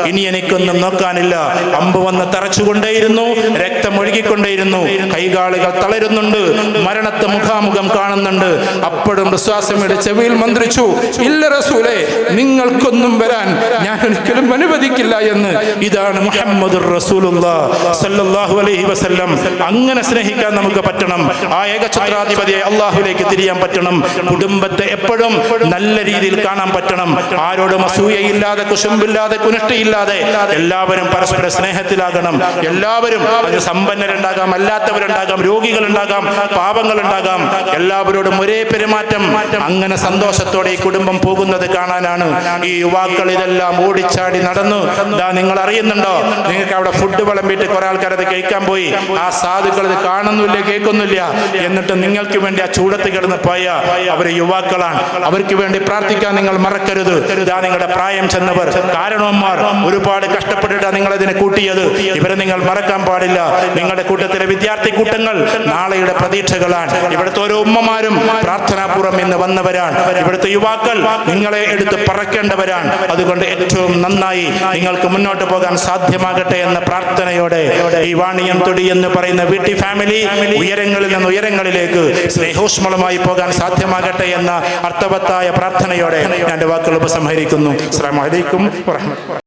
ഇനി എനിക്കൊന്നും നോക്കാനില്ല. അമ്പ് വന്ന് തറച്ചുകൊണ്ടേയിരുന്നു, രക്തം ഒഴുകിക്കൊണ്ടേയിരുന്നു, കൈകാലുകൾ തളരുന്നുണ്ട്, മരണത്തെ മുഖാമുഖം കാണുന്നുണ്ട്. അപ്പോഴും വിശ്വാസമയുടെ ചെവിയിൽ മന്ത്രിച്ചു, ഇല്ല റസൂലേ, നിങ്ങൾക്കൊന്നും വരാൻ ഞാൻ ഒരിക്കലും അനുവദിക്കില്ല എന്ന്. ഇതാണ് മുഹമ്മദുർ റസൂലുള്ളാഹ് സ്വല്ലല്ലാഹു അലൈഹി വസല്ലം. അങ്ങനെ സ്നേഹിക്കാൻ നമുക്ക് പറ്റണം. ആ ഏകഛത്രാധിപതിയെ അള്ളാഹുവിലേക്ക് തിരിയാൻ പറ്റണം. കുടുംബത്തെ എപ്പോഴും നല്ല രീതിയിൽ കാണാൻ പറ്റണം. ആരോടും അസൂയയില്ലാതെ, കുശുമ്പില്ലാതെ, കുനിഷ്ഠയില്ലാതെ എല്ലാവരും പരസ്പര സ്നേഹത്തിലാകണം. എല്ലാവരും, അത് സമ്പന്നരുണ്ടാകാം, അല്ലാത്തവരുണ്ടാകാം, രോഗികളുണ്ടാകാം, പാപങ്ങളുണ്ടാകാം, എല്ലാവരോടും ഒരേ പെരുമാറ്റം. അങ്ങനെ സന്തോഷത്തോടെ ഈ കുടുംബം പോകുന്നത് കാണാനാണ് ഈ യുവാക്കൾ ഇതെല്ലാം ഓടിച്ചാടി നടന്നു. ഇതാ നിങ്ങൾ അറിയുന്നുണ്ടോ, നിങ്ങൾക്ക് അവിടെ ഫുഡ് വിളമ്പിയിട്ട് കുറെ ആൾക്കാർ അത് കഴിക്കാൻ പോയി. ആ സാധുക്കൾ ഇത് കാണുന്നില്ല, കേൾക്കുന്നില്ല. എന്നിട്ട് നിങ്ങൾക്ക് വേണ്ടി ആ ചൂടത്ത് കിടന്ന് പോയ അവര് യുവാക്കളാണ്. അവർക്ക് വേണ്ടി പ്രാർത്ഥിക്കാൻ നിങ്ങൾ മറക്കരുത്. ഇതാ നിങ്ങളുടെ പ്രായം ചെന്നവർ, കാരണവന്മാർ ഒരുപാട് കഷ്ടപ്പെട്ടിട്ടാണ് നിങ്ങൾ ഇതിനെ കൂട്ടിയത്. ഇവരെ നിങ്ങൾ മറക്കാൻ പാടില്ല. നിങ്ങളുടെ കൂട്ടത്തിലെ വിദ്യാർത്ഥി കൂട്ടങ്ങൾ നാളെയുടെ പ്രതീക്ഷകളാണ്. ഇവിടുത്തെ ഓരോ ഉമ്മമാരും പ്രാർത്ഥനാപൂർവ്വം ഇന്ന് വന്നവരാണ്. ഇവിടുത്തെ യുവാക്കൾ നിങ്ങളെ എടുത്ത് പറക്കേണ്ടവരാണ്. അതുകൊണ്ട് ഏറ്റവും നന്നായി നിങ്ങൾക്ക് മുന്നോട്ട് പോകാൻ സാധ്യമാകട്ടെ എന്ന പ്രാർത്ഥനയോടെ ഈ വാണിയം തൊടി എന്ന് പറയുന്ന വീട്ടി ഫാമിലി ഉയരങ്ങളിൽ നിന്ന് ഉയരങ്ങളിലേക്ക് സ്നേഹോഷ്മളമായി പോകാൻ സാധ്യമാകട്ടെ എന്ന അർത്ഥവത്തായ പ്രാർത്ഥനയോടെ ഞാൻ വാക്കുകൾ ഉപസംഹരിക്കുന്നു. അസ്സലാമു അലൈക്കും വറഹ്മത്തുള്ളാഹി.